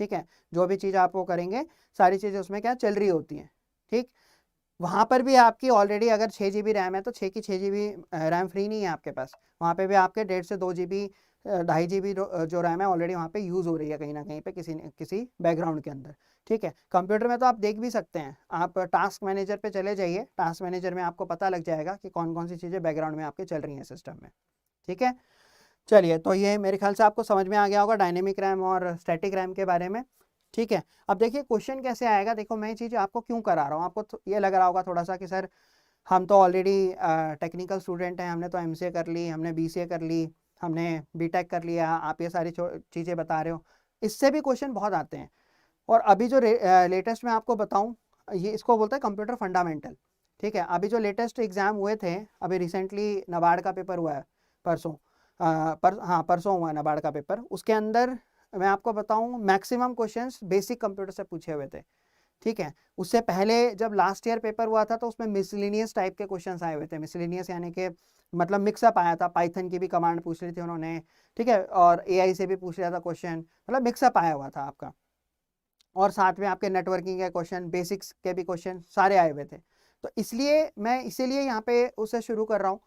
ठीक है, जो भी चीज़ आप वो करेंगे सारी चीज़ें उसमें क्या चल रही होती हैं। ठीक, वहाँ पर भी आपकी ऑलरेडी अगर 6 GB रैम है तो 6 GB रैम फ्री नहीं है आपके पास। वहाँ पे भी आपके 1.5 से 2 GB 2.5 GB जो रैम है ऑलरेडी वहाँ पे यूज़ हो रही है कहीं ना कहीं पे किसी बैकग्राउंड के अंदर। ठीक है, कंप्यूटर में तो आप देख भी सकते हैं, आप टास्क मैनेजर पे चले जाइए, टास्क मैनेजर में आपको पता लग जाएगा कि कौन कौन सी चीज़ें बैकग्राउंड में आपके चल रही हैं सिस्टम में। ठीक है, चलिए, तो ये मेरे ख्याल से आपको समझ में आ गया होगा डायनेमिक रैम और स्टैटिक रैम के बारे में। ठीक है, अब देखिए क्वेश्चन कैसे आएगा। देखो मैं ये चीज़ आपको क्यों करा रहा हूँ, आपको ये लग रहा होगा थोड़ा सा कि सर हम तो ऑलरेडी टेक्निकल स्टूडेंट हैं, हमने तो एमसीए कर ली, हमने बीसीए कर ली, हमने बीटेक कर लिया, आप ये सारी चीज़ें बता रहे हो। इससे भी क्वेश्चन बहुत आते हैं। और अभी जो लेटेस्ट मैं आपको बताऊँ, ये इसको बोलते हैं कंप्यूटर फंडामेंटल। ठीक है, अभी जो लेटेस्ट एग्ज़ाम हुए थे, अभी रिसेंटली नाबार्ड का पेपर हुआ है परसों, परसों हुआ नाबार्ड का पेपर। उसके अंदर मैं आपको बताऊं मैक्सिमम क्वेश्चंस बेसिक कंप्यूटर से पूछे हुए थे। ठीक है, उससे पहले जब लास्ट ईयर पेपर हुआ था तो उसमें मिसलिनियस टाइप के क्वेश्चंस आए हुए थे। मिसलिनियस यानी कि मतलब मिक्सअप आया था, पाइथन की भी कमांड पूछ रही थी उन्होंने। ठीक है, और एआई से भी पूछ लिया था क्वेश्चन, मतलब मिक्सअप आया हुआ था आपका। और साथ में आपके नेटवर्किंग के क्वेश्चन, बेसिक्स के भी क्वेश्चन सारे आए हुए थे। तो इसलिए मैं इसीलिए यहाँ पे उसे शुरू कर रहा हूँ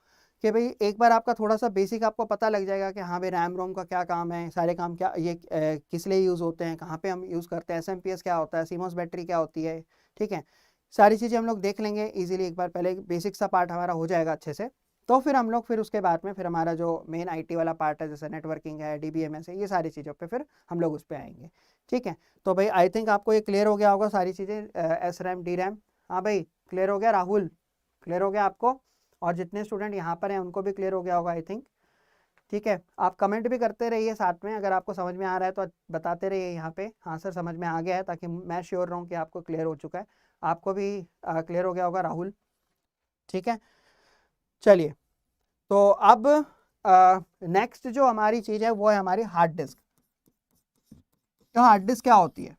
कि भाई एक बार आपका थोड़ा सा बेसिक आपको पता लग जाएगा कि हाँ भाई रैम रोम का क्या काम है, सारे काम क्या ये किस लिए यूज़ होते हैं, कहाँ पे हम यूज़ करते हैं, एसएमपीएस क्या होता है, सीमोस बैटरी क्या होती है। ठीक है, सारी चीज़ें हम लोग देख लेंगे इजीली, एक बार पहले बेसिक सा पार्ट हमारा हो जाएगा अच्छे से। तो फिर हम लोग फिर उसके बाद में फिर हमारा जो मेन आईटी वाला पार्ट है जैसे नेटवर्किंग है, डीबीएमएस है, ये सारी चीज़ों पे फिर हम लोग उस पर आएंगे। ठीक है, तो भाई आई थिंक आपको ये क्लियर हो गया होगा सारी चीज़ें, एस रैम डी रैम। हाँ भाई क्लियर हो गया, राहुल क्लियर हो गया आपको, और जितने स्टूडेंट यहाँ पर हैं उनको भी क्लियर हो गया होगा आई थिंक। ठीक है, आप कमेंट भी करते रहिए साथ में, अगर आपको समझ में आ रहा है तो बताते रहिए यहाँ पे हाँ सर समझ में आ गया है, ताकि मैं श्योर रहूँ कि आपको क्लियर हो चुका है। आपको भी क्लियर हो गया होगा राहुल। ठीक है, चलिए तो अब नेक्स्ट जो हमारी चीज़ है वो है हमारी हार्ड डिस्क। तो हार्ड डिस्क क्या होती है?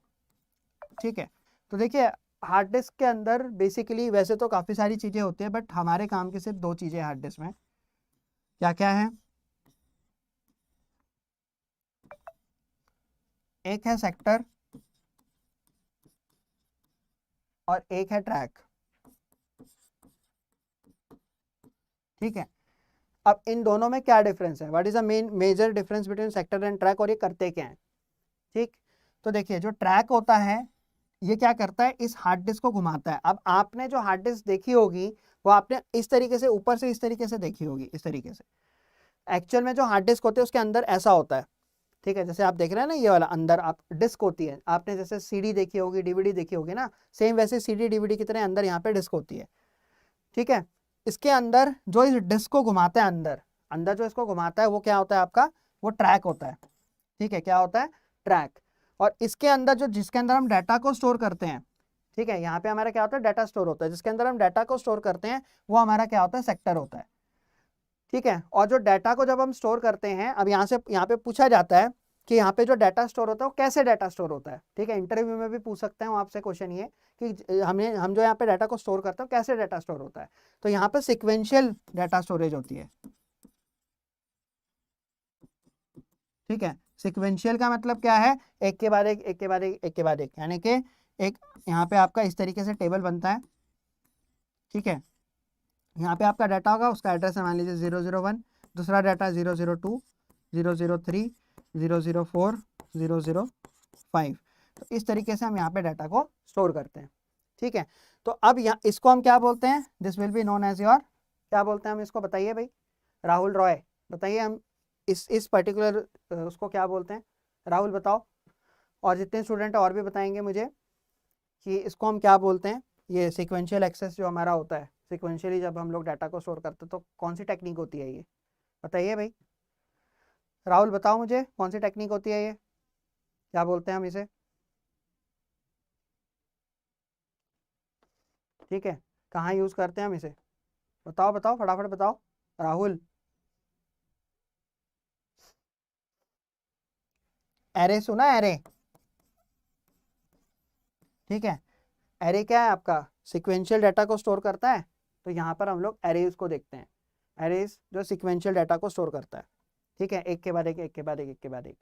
ठीक है, तो देखिए हार्ड डिस्क के अंदर बेसिकली वैसे तो काफ़ी सारी चीज़ें होती हैं, बट हमारे काम की सिर्फ दो चीज़ें हार्ड डिस्क में। क्या क्या है? एक है सेक्टर और एक है ट्रैक। ठीक है, अब इन दोनों में क्या डिफरेंस है? What is the major difference between sector and track, और ये करते क्या है? ठीक, तो देखिए जो ट्रैक होता है ये क्या करता है, इस हार्ड डिस्क को घुमाता है। अब आपने जो हार्ड डिस्क देखी होगी वो आपने इस तरीके से ऊपर से इस तरीके से देखी होगी, इस तरीके से। एक्चुअल में जो हार्ड डिस्क होते हैं उसके अंदर ऐसा होता है। ठीक है, जैसे आप देख रहे हैं ना ये वाला अंदर आप डिस्क होती है, आपने जैसे सीडी देखी होगी, डीवीडी देखी होगी ना, सेम वैसे सीडी डीवीडी की तरह अंदर यहाँ पे डिस्क होती है। ठीक है, इसके अंदर जो इस डिस्क को घुमाता है, अंदर अंदर जो इसको घुमाता है वो क्या होता है आपका? वो ट्रैक होता है। ठीक है, क्या होता है? ट्रैक। और इसके अंदर जो जिसके अंदर हम डाटा को स्टोर करते हैं, ठीक है, यहाँ पे हमारा क्या होता है? डाटा स्टोर होता है। जिसके अंदर हम डाटा को स्टोर करते हैं वो हमारा क्या होता है? सेक्टर होता है। ठीक है, और जो डाटा को जब हम स्टोर करते हैं, अब यहाँ पे पूछा जाता है कि यहाँ पे जो डाटा स्टोर होता है वो कैसे डाटा स्टोर होता है। ठीक है, इंटरव्यू में भी पूछ सकते हैं आपसे क्वेश्चन ये कि हम जो यहाँ पे डाटा को स्टोर करते हैं कैसे डाटा स्टोर होता है। तो यहाँ पे सिक्वेंशियल डाटा स्टोरेज होती है। ठीक है, सिक्वेंशियल का मतलब क्या है? एक के बाद एक, एक के बाद एक, एक के बाद एक, यानी कि एक यहाँ पे आपका इस तरीके से टेबल बनता है। ठीक है, यहाँ पे आपका डाटा होगा, उसका एड्रेस है मान लीजिए 001, दूसरा डाटा 002, 003, 004, 005। तो इस तरीके से हम यहाँ पे डाटा को स्टोर करते हैं। ठीक है, तो अब यहाँ इसको हम क्या बोलते हैं? This will be known as your, क्या बोलते हैं हम इसको? बताइए भाई, राहुल रॉय बताइए, हम इस पर्टिकुलर उसको क्या बोलते हैं? राहुल बताओ, और जितने स्टूडेंट और भी बताएंगे मुझे कि इसको हम क्या बोलते हैं। ये सीक्वेंशियल एक्सेस जो हमारा होता है, सीक्वेंशियली जब हम लोग डाटा को स्टोर करते हैं तो कौन सी टेक्निक होती है ये? बताइए भाई, राहुल बताओ मुझे कौन सी टेक्निक होती है ये, क्या बोलते हैं हम इसे? ठीक है, कहाँ यूज़ करते हैं हम इसे? बताओ बताओ फटाफट बताओ राहुल। एरे सुना? एरे, ठीक है, एरे क्या है आपका? सिक्वेंशियल डाटा को स्टोर करता है। तो यहाँ पर हम लोग एरेज को देखते हैं, एरेज जो सिक्वेंशियल डाटा को स्टोर करता है। ठीक है, एक के बाद एक, एक के बाद एक, एक के बाद एक।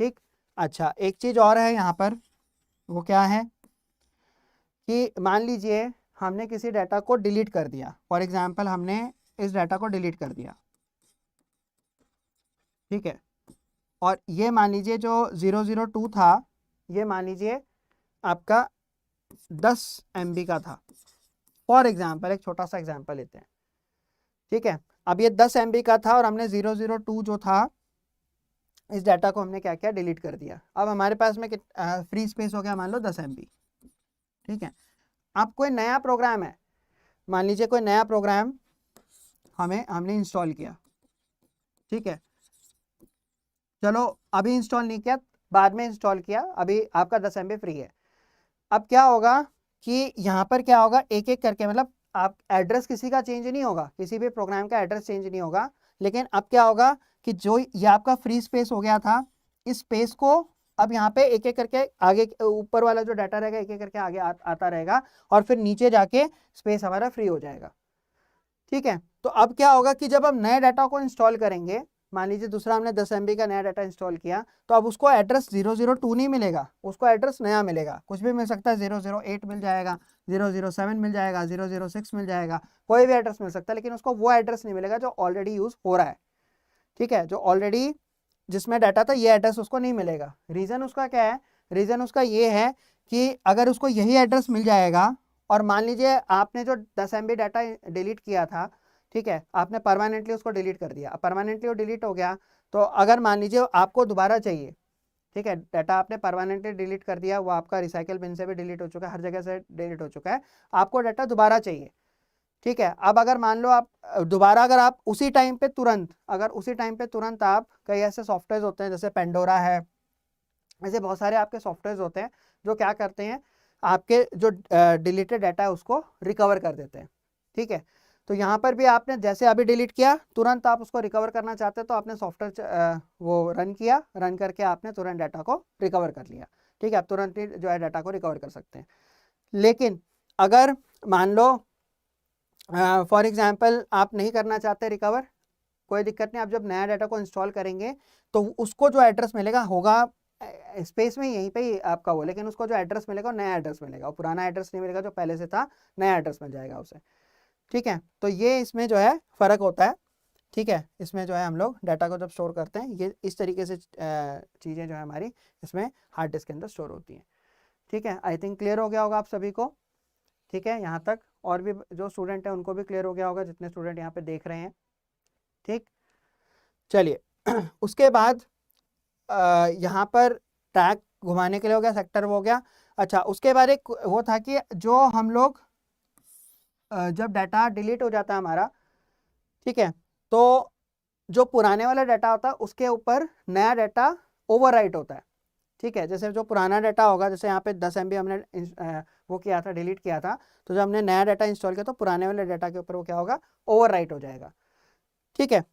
ठीक, अच्छा एक चीज़ और है यहाँ पर, वो क्या है कि मान लीजिए हमने किसी डाटा को डिलीट कर दिया। फॉर एग्जाम्पल हमने इस डाटा को डिलीट कर दिया। ठीक है, और ये मान लीजिए जो 002 था, ये मान लीजिए आपका 10 MB का था। फॉर एग्जाम्पल एक छोटा सा एग्जाम्पल लेते हैं। ठीक है, अब ये 10 MB का था और हमने 002 जो था इस डाटा को हमने क्या किया? डिलीट कर दिया। अब हमारे पास में फ्री स्पेस हो गया मान लो 10 MB। ठीक है, अब कोई नया प्रोग्राम है, मान लीजिए कोई नया प्रोग्राम हमने इंस्टॉल किया। ठीक है, चलो अभी इंस्टॉल नहीं किया, बाद में इंस्टॉल किया, अभी आपका 10 MB फ्री है। अब क्या होगा कि यहाँ पर क्या होगा, एक एक करके, मतलब आप एड्रेस किसी का चेंज नहीं होगा, किसी भी प्रोग्राम का एड्रेस चेंज नहीं होगा, लेकिन अब क्या होगा कि जो ये आपका फ्री स्पेस हो गया था, इस स्पेस को अब यहाँ पे एक एक करके आगे ऊपर वाला जो डाटा रहेगा एक एक करके आगे आता रहेगा, और फिर नीचे जाके स्पेस हमारा फ्री हो जाएगा। ठीक है, तो अब क्या होगा कि जब हम नए डाटा को इंस्टॉल करेंगे, मान लीजिए दूसरा हमने 10 MB का नया डाटा इंस्टॉल किया, तो अब उसको एड्रेस 002 नहीं मिलेगा, उसको एड्रेस नया मिलेगा। कुछ भी मिल सकता है, 008 मिल जाएगा, 007 मिल जाएगा, 006 मिल जाएगा, कोई भी एड्रेस मिल सकता है, लेकिन उसको वो एड्रेस नहीं मिलेगा जो ऑलरेडी यूज हो रहा है। ठीक है, जो ऑलरेडी जिसमें डाटा था ये एड्रेस उसको नहीं मिलेगा। रीज़न उसका क्या है? रीज़न उसका ये है कि अगर उसको यही एड्रेस मिल जाएगा, और मान लीजिए आपने जो 10 MB डाटा डिलीट किया था ठीक है, आपने परमानेंटली उसको डिलीट कर दिया। अब परमानेंटली वो डिलीट हो गया, तो अगर मान लीजिए आपको दोबारा चाहिए, ठीक है, डाटा आपने परमानेंटली डिलीट कर दिया, वो आपका रिसाइकल बिन से भी डिलीट हो चुका है, हर जगह से डिलीट हो चुका है, आपको डाटा दोबारा चाहिए, ठीक है। अब अगर मान लो आप दोबारा, अगर आप उसी टाइम पे तुरंत, अगर उसी टाइम पे तुरंत आप, कई ऐसे सॉफ्टवेयर होते हैं जैसे पेंडोरा है, ऐसे बहुत सारे आपके सॉफ्टवेयर होते हैं जो क्या करते हैं, आपके जो डिलीटेड डाटा है उसको रिकवर कर देते हैं, ठीक है। तो यहाँ पर भी आपने जैसे अभी डिलीट किया, तुरंत आप उसको रिकवर करना चाहते हैं तो आपने सॉफ्टवेयर वो रन किया, रन करके आपने तुरंत डाटा को रिकवर कर लिया, ठीक है। आप तुरंत ही जो है डाटा को रिकवर कर सकते हैं। लेकिन अगर मान लो फॉर एग्जाम्पल आप नहीं करना चाहते रिकवर, कोई दिक्कत नहीं, आप जब नया डाटा को इंस्टॉल करेंगे तो उसको जो एड्रेस मिलेगा होगा स्पेस में यहीं पे ही आपका वो, लेकिन उसको जो एड्रेस मिलेगा वो नया एड्रेस मिलेगा, वो पुराना एड्रेस नहीं मिलेगा जो पहले से था, नया एड्रेस मिल जाएगा उसे, ठीक है। तो ये इसमें जो है फ़र्क होता है, ठीक है। इसमें जो है हम लोग डाटा को जब स्टोर करते हैं, ये इस तरीके से चीज़ें जो है हमारी इसमें हार्ड डिस्क के अंदर स्टोर होती हैं, ठीक है। आई थिंक क्लियर हो गया होगा आप सभी को, ठीक है, यहाँ तक। और भी जो स्टूडेंट हैं उनको भी क्लियर हो गया होगा, जितने स्टूडेंट यहाँ पे देख रहे हैं, ठीक। चलिए उसके बाद यहाँ पर ट्रैक घुमाने के लिए हो गया, सेक्टर हो गया। अच्छा, उसके बाद एक वो था कि जो हम लोग जब डाटा डिलीट हो जाता है हमारा, ठीक है, तो जो पुराने वाला डाटा होता है उसके ऊपर नया डाटा ओवरराइट होता है, ठीक है। जैसे जो पुराना डाटा होगा, जैसे यहाँ पे 10 MB हमने वो किया था, डिलीट किया था, तो जब हमने नया डाटा इंस्टॉल किया तो पुराने वाले डाटा के ऊपर वो क्या होगा, ओवरराइट हो जाएगा, ठीक है।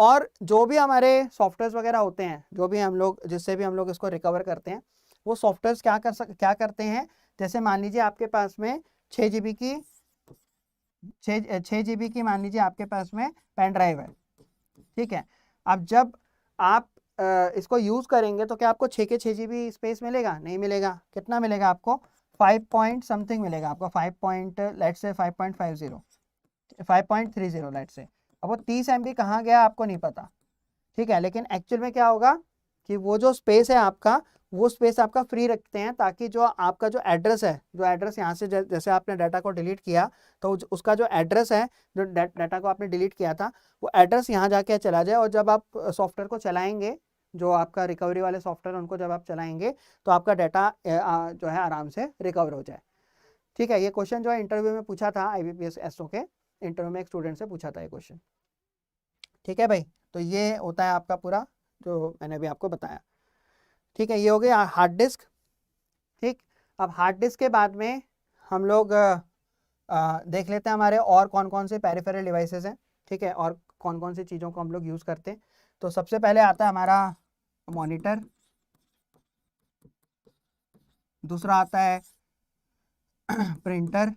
और जो भी हमारे सॉफ्टवेयर वगैरह होते हैं, जो भी हम लोग, जिससे भी हम लोग इसको रिकवर करते हैं, वो सॉफ्टवेयर क्या करते हैं, जैसे मान लीजिए आपके पास में 6 GB की 6 GB की मान लीजिए आपके पास में पेन ड्राइव है, ठीक है। अब जब आप इसको यूज़ करेंगे तो क्या आपको 6 के 6 GB स्पेस मिलेगा? नहीं मिलेगा। कितना मिलेगा आपको? 5 पॉइंट समथिंग मिलेगा आपको, 5 पॉइंट लेट से 5.50 5.30 लेट से। अब वो 30 MB कहाँ गया आपको नहीं पता, ठीक है। लेकिन एक्चुअल में क्या होगा कि वो जो स्पेस है आपका, वो स्पेस आपका फ्री रखते हैं, ताकि जो आपका जो एड्रेस है, जो एड्रेस यहाँ से जैसे आपने डाटा को डिलीट किया, तो उसका जो एड्रेस है, जो डाटा को आपने डिलीट किया था, वो एड्रेस यहाँ जाके चला जाए, और जब आप सॉफ्टवेयर को चलाएंगे, जो आपका रिकवरी वाले सॉफ्टवेयर उनको जब आप चलाएंगे, तो आपका डाटा जो है आराम से रिकवर हो जाए, ठीक है। ये क्वेश्चन जो है इंटरव्यू में पूछा था, IBPS SO के इंटरव्यू में एक स्टूडेंट से पूछा था ये क्वेश्चन, ठीक है भाई। तो ये होता है आपका पूरा जो मैंने अभी आपको बताया, ठीक है। ये हो गया हार्ड डिस्क, ठीक। अब हार्ड डिस्क के बाद में हम लोग देख लेते हैं हमारे और कौन कौन से पेरिफेरल डिवाइसेस हैं, ठीक है, और कौन कौन सी चीज़ों को हम लोग यूज़ करते हैं। तो सबसे पहले आता है हमारा मॉनिटर, दूसरा आता है प्रिंटर,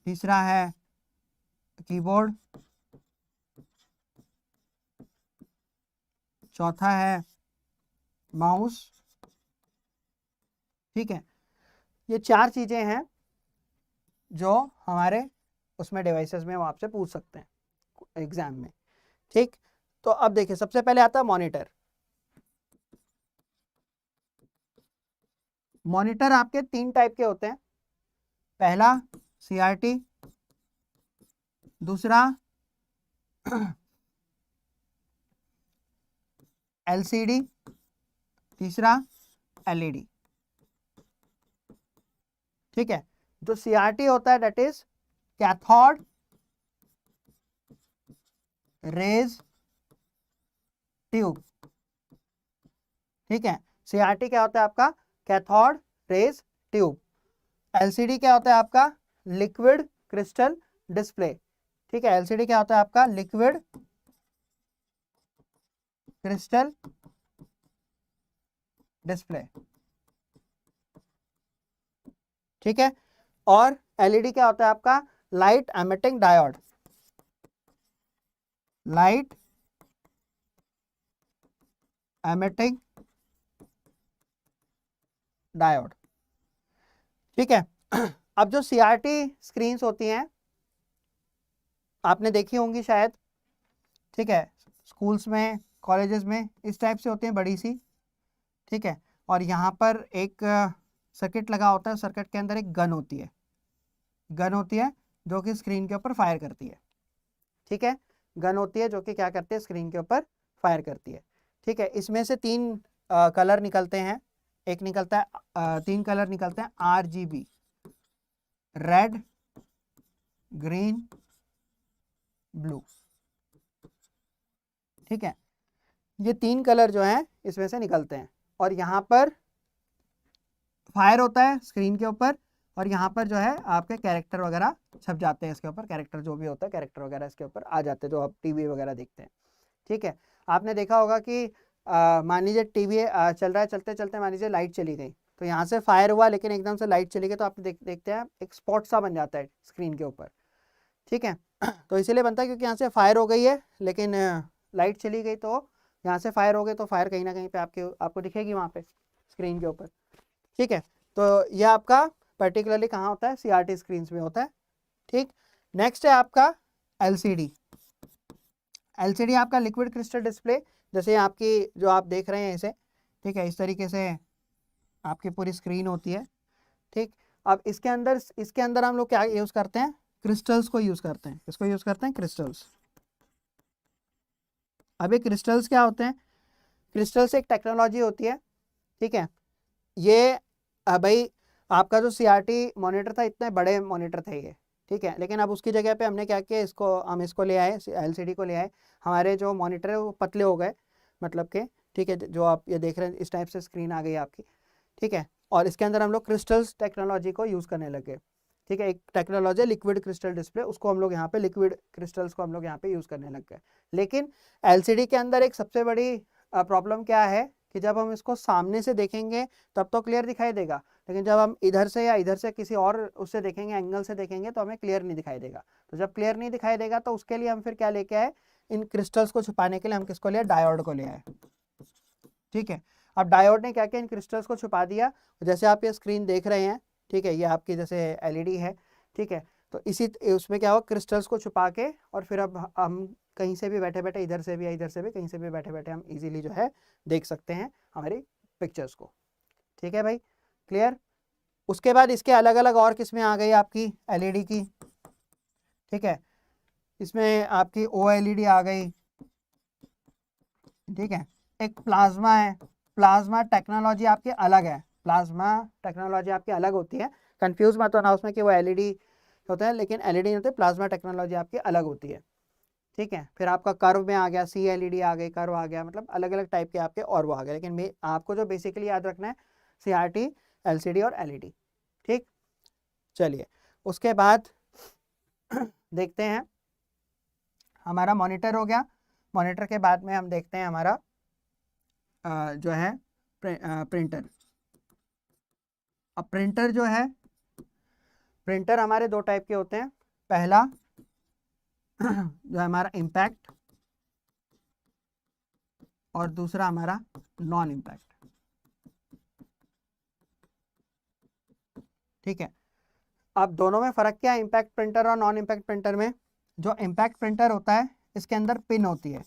तीसरा है कीबोर्ड, चौथा है माउस, ठीक है। ये 4 चीज़ें हैं जो हमारे उसमें डिवाइसेस में वो आपसे पूछ सकते हैं एग्जाम में, ठीक। तो अब देखिए, सबसे पहले आता है मॉनिटर। मॉनिटर आपके 3 टाइप के होते हैं। पहला CRT, दूसरा LCD, तीसरा LED, ठीक है। जो CRT होता है that is cathode rays tube, ठीक है। CRT क्या होता है आपका? Cathode rays tube. LCD क्या होता है आपका? लिक्विड क्रिस्टल डिस्प्ले, ठीक है। LCD क्या होता है आपका? लिक्विड क्रिस्टल डिस्प्ले, ठीक है। और LED क्या होता है आपका? Light emitting diode, light emitting diode, ठीक है। अब जो CRT स्क्रीन्स होती हैं आपने देखी होंगी शायद, ठीक है, स्कूल्स में, कॉलेजेस में इस टाइप से होती हैं, बड़ी सी, ठीक है। और यहाँ पर एक सर्किट लगा होता है, सर्किट के अंदर एक गन होती है, गन होती है, जो कि स्क्रीन के ऊपर फायर करती है। ठीक है, गन होती है जो कि क्या करती है, स्क्रीन के ऊपर फायर करती है। ठीक है, इसमें से 3 कलर निकलते हैं। एक निकलता है 3 कलर निकलते हैं RGB, रेड, ग्रीन, ब्लू। ठीक है, ये 3 कलर जो हैं इसमें से निकलते हैं, और यहाँ पर फायर होता है स्क्रीन के ऊपर, और यहाँ पर जो है आपके कैरेक्टर वगैरह छप जाते हैं इसके ऊपर, कैरेक्टर जो भी होता है कैरेक्टर वगैरह इसके ऊपर आ जाते हैं, जो आप टीवी वगैरह देखते हैं। ठीक है, आपने देखा होगा कि मान लीजिए टीवी चल रहा है, चलते चलते मान लीजिए लाइट चली गई, तो यहाँ से फायर हुआ लेकिन एकदम से लाइट चली गई, तो आप देखते हैं एक स्पॉट सा बन जाता है स्क्रीन के ऊपर। ठीक है, तो इसीलिए बनता है क्योंकि यहाँ से फायर हो गई है लेकिन लाइट चली गई, तो यहाँ से फायर हो गई तो फायर कहीं ना कहीं पे आपको दिखेगी वहाँ पे स्क्रीन के ऊपर। ठीक है, तो यह आपका पर्टिकुलरली कहाँ होता है, CRT स्क्रीन में होता है। ठीक, नेक्स्ट है आपका LCD। LCD आपका लिक्विड क्रिस्टल डिस्प्ले, जैसे आपकी जो आप देख रहे हैं इसे, ठीक है, इस तरीके से आपकी पूरी स्क्रीन होती है। ठीक, अब इसके अंदर हम लोग क्या यूज़ करते हैं, क्रिस्टल्स को यूज़ करते हैं। किसको यूज़ करते हैं, क्रिस्टल्स। अब ये क्रिस्टल्स क्या होते हैं, क्रिस्टल्स एक टेक्नोलॉजी होती है। ठीक है, ये भाई आपका जो CRT मॉनिटर था, इतने बड़े मॉनिटर थे ये। ठीक है, लेकिन अब उसकी जगह पे हमने क्या किया, हम इसको ले आए, LCD को ले आए। हमारे जो मॉनिटर है वो पतले हो गए, मतलब के, ठीक है, जो आप ये देख रहे हैं इस टाइप से स्क्रीन आ गई आपकी। ठीक है, और इसके अंदर हम लोग क्रिस्टल्स टेक्नोलॉजी को यूज़ करने लगे। ठीक है, एक टेक्नोलॉजी है लिक्विड क्रिस्टल डिस्प्ले, उसको हम लोग यहाँ पे लिक्विड क्रिस्टल्स को हम लोग यहाँ पे यूज़ करने लग गए। लेकिन LCD के अंदर एक सबसे बड़ी प्रॉब्लम क्या है कि जब हम इसको सामने से देखेंगे तब तो क्लियर दिखाई देगा, लेकिन जब हम इधर से या इधर से किसी और उससे देखेंगे, एंगल से देखेंगे, तो हमें क्लियर नहीं दिखाई देगा। तो जब क्लियर नहीं दिखाई देगा तो उसके लिए हम फिर क्या लेके आए, इन क्रिस्टल्स को छुपाने के लिए हम किसको ले आए, डायोड को ले आए। ठीक है, अब डायोड ने क्या किया, इन क्रिस्टल्स को छुपा दिया। जैसे आप ये स्क्रीन देख रहे हैं, ठीक है, ये आपकी जैसे LED है। ठीक है, तो इसी उसमें क्या हुआ, क्रिस्टल्स को छुपा के, और फिर अब हम कहीं से भी बैठे बैठे, इधर से भी या इधर से भी, कहीं से भी बैठे बैठे हम इजीली जो है देख सकते हैं हमारी पिक्चर्स को। ठीक है भाई, क्लियर। उसके बाद इसके अलग अलग और किस्में आ गई आपकी LED की। ठीक है, इसमें आपकी OLED आ गई। ठीक है, एक प्लाज्मा है, प्लाज्मा टेक्नोलॉजी आपकी अलग है, प्लाज्मा टेक्नोलॉजी आपकी अलग होती है। कंफ्यूज मत होना उसमें कि वो LED होता है, लेकिन LED नहीं होते, प्लाज्मा टेक्नोलॉजी आपकी अलग होती है। ठीक है, फिर आपका कर्व में आ गया, CLED आ गई, कर्व आ गया, मतलब अलग अलग टाइप के आपके और वो आ गए, लेकिन आपको जो बेसिकली याद रखना है CRT, LCD और LED। ठीक, चलिए उसके बाद देखते हैं, हमारा मॉनिटर हो गया। मॉनिटर के बाद में हम देखते हैं हमारा जो है प्रिंटर। अब प्रिंटर जो है, प्रिंटर हमारे 2 टाइप के होते हैं। पहला जो है हमारा इम्पैक्ट, और दूसरा हमारा नॉन इम्पैक्ट। ठीक है, अब दोनों में फ़र्क क्या है, इम्पैक्ट प्रिंटर और नॉन इम्पैक्ट प्रिंटर में। जो इम्पैक्ट प्रिंटर होता है इसके अंदर पिन होती है।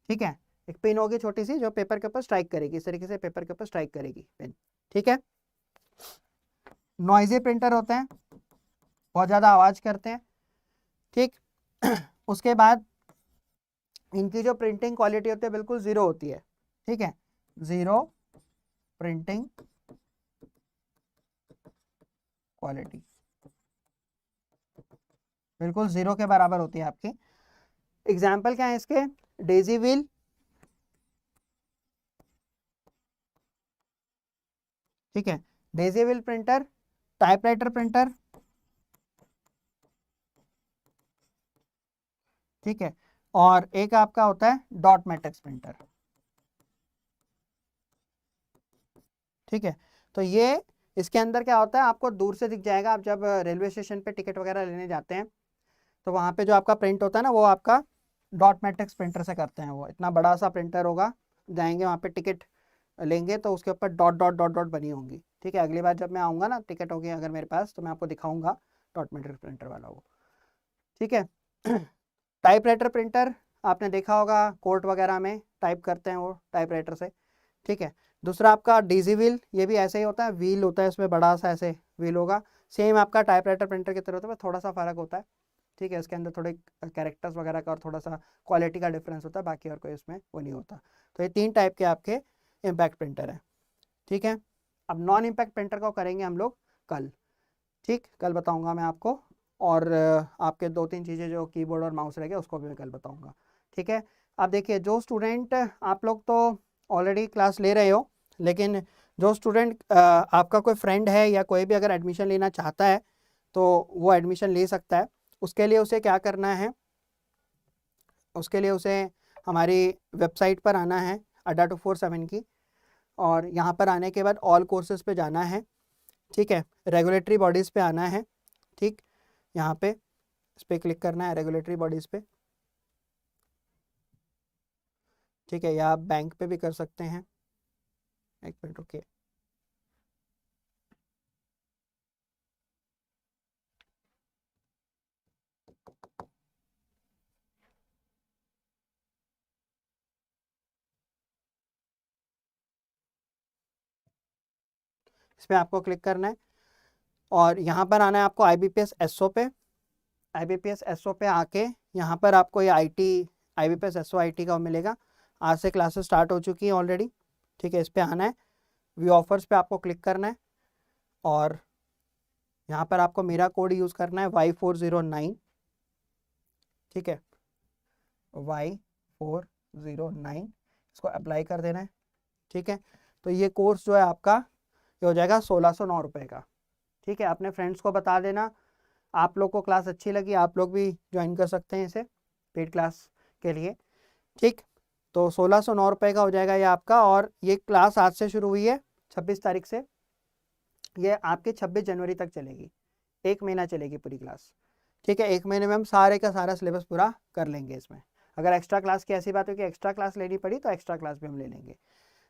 ठीक है, एक पिन होगी छोटी सी जो पेपर के ऊपर स्ट्राइक करेगी, इस तरीके से पेपर के ऊपर स्ट्राइक करेगी पिन। ठीक है, नॉइजी प्रिंटर होते हैं, बहुत ज़्यादा आवाज़ करते हैं। ठीक उसके बाद इनकी जो प्रिंटिंग क्वालिटी होती है बिल्कुल ज़ीरो होती है। ठीक है, ज़ीरो प्रिंटिंग क्वालिटी, बिल्कुल ज़ीरो के बराबर होती है आपकी। एग्जाम्पल क्या है इसके, डेजी व्हील, ठीक है, Daisy wheel printer, typewriter printer, ठीक है, और एक आपका होता है डॉट मैट्रिक्स प्रिंटर। ठीक है, तो ये इसके अंदर क्या होता है, आपको दूर से दिख जाएगा। आप जब रेलवे स्टेशन पे टिकट वगैरह लेने जाते हैं तो वहाँ पे जो आपका प्रिंट होता है ना, वो आपका डॉट मैट्रिक्स प्रिंटर से करते हैं। वो इतना बड़ा सा प्रिंटर होगा, जाएंगे वहाँ पे टिकट लेंगे तो उसके ऊपर डॉट डॉट डॉट डॉट बनी होंगी। ठीक है, अगली बार जब मैं आऊँगा ना, टिकट होगी अगर मेरे पास, तो मैं आपको दिखाऊंगा डॉट मैट्रिक्स प्रिंटर वाला वो। ठीक है, टाइपराइटर प्रिंटर आपने देखा होगा, कोर्ट वगैरह में टाइप करते हैं वो टाइपराइटर से। ठीक है, दूसरा आपका डेजी व्हील, ये भी ऐसे ही होता है, व्हील होता है इसमें बड़ा सा ऐसे व्हील होगा। सेम आपका टाइपराइटर प्रिंटर की तरह होता है, थोड़ा सा फ़र्क होता है, ठीक है। इसके अंदर थोड़े कैरेक्टर्स वगैरह का और थोड़ा सा क्वालिटी का डिफरेंस होता है, बाकी और कोई इसमें वो नहीं होता। तो ये 3 टाइप के आपके इम्पैक्ट प्रिंटर हैं, ठीक है। अब नॉन इम्पैक्ट प्रिंटर को करेंगे हम लोग कल, ठीक, कल बताऊंगा मैं आपको। और आपके 2-3 चीज़ें जो कीबोर्ड और माउस रह गए उसको भी मैं कल बताऊंगा, ठीक है। अब देखिए, जो स्टूडेंट, आप लोग तो ऑलरेडी क्लास ले रहे हो, लेकिन जो स्टूडेंट आपका कोई फ्रेंड है या कोई भी अगर एडमिशन लेना चाहता है तो वो एडमिशन ले सकता है। उसके लिए उसे क्या करना है, उसके लिए उसे हमारी वेबसाइट पर आना है अड्डा 247 की, और यहाँ पर आने के बाद ऑल कोर्सेज पे जाना है, ठीक है। रेगुलेटरी बॉडीज़ पे आना है, ठीक, यहाँ पे इस पर क्लिक करना है रेगुलेटरी बॉडीज़ पे, ठीक है। या आप बैंक पे भी कर सकते हैं, एक मिनट रुकिए। इस पर आपको क्लिक करना है और यहाँ पर आना है आपको IBPS SO पे। IBPS SO पे आके यहाँ पर आपको ये IBPS SO IT का मिलेगा। आज से क्लासेस स्टार्ट हो चुकी हैं ऑलरेडी, ठीक है। इस पर आना है, व्यू ऑफर्स पे आपको क्लिक करना है और यहाँ पर आपको मेरा कोड यूज़ करना है Y409, ठीक है, Y409, इसको अप्लाई कर देना है, ठीक है। तो ये कोर्स जो है आपका ये हो जाएगा 1609 रुपये का, ठीक है। अपने फ्रेंड्स को बता देना, आप लोग को क्लास अच्छी लगी आप लोग भी ज्वाइन कर सकते हैं इसे पेड क्लास के लिए, ठीक। तो 1609 रुपये का हो जाएगा ये आपका। और ये क्लास आज से शुरू हुई है 26 तारीख से, ये आपके 26 जनवरी तक चलेगी, 1 महीना चलेगी पूरी क्लास, ठीक है। 1 महीने में हम सारे का सारा सिलेबस पूरा कर लेंगे इसमें। अगर एक्स्ट्रा क्लास की ऐसी बात हो कि एक्स्ट्रा क्लास लेनी पड़ी तो एक्स्ट्रा क्लास भी हम ले लेंगे,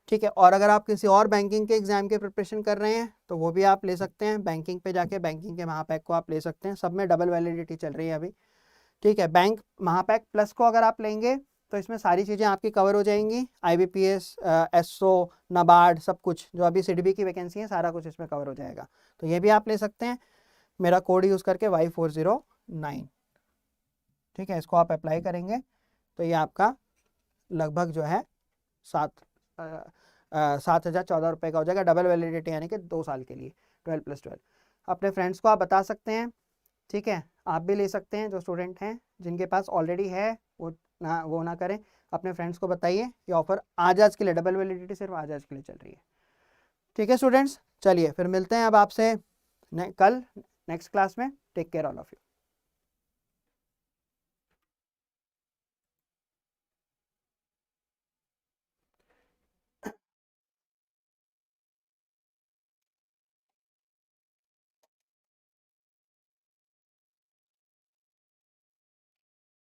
ठीक है। और अगर आप किसी और बैंकिंग के एग्जाम के प्रिपरेशन कर रहे हैं तो वो भी आप ले सकते हैं, बैंकिंग पे जाके बैंकिंग के महापैक को आप ले सकते हैं, सब में डबल वैलिडिटी चल रही है अभी, ठीक है। बैंक महापैक प्लस को अगर आप लेंगे तो इसमें सारी चीज़ें आपकी कवर हो जाएंगी, IBPS SO नाबार्ड सब कुछ जो अभी सिडबी की वैकेंसी है सारा कुछ इसमें कवर हो जाएगा। तो ये भी आप ले सकते हैं मेरा कोड यूज़ करके Y409, ठीक है। इसको आप अप्लाई करेंगे तो ये आपका लगभग जो है 7,014 रुपये का हो जाएगा, डबल वैलिडिटी यानी कि 2 साल के लिए, 12+12। अपने फ्रेंड्स को आप बता सकते हैं, ठीक है। आप भी ले सकते हैं, जो स्टूडेंट हैं जिनके पास ऑलरेडी है वो ना करें, अपने फ्रेंड्स को बताइए। ये ऑफर आज के लिए, डबल वैलिडिटी सिर्फ आज के लिए चल रही है, ठीक है स्टूडेंट्स। चलिए फिर मिलते हैं अब आपसे कल नेक्स्ट क्लास में। Take care all of you.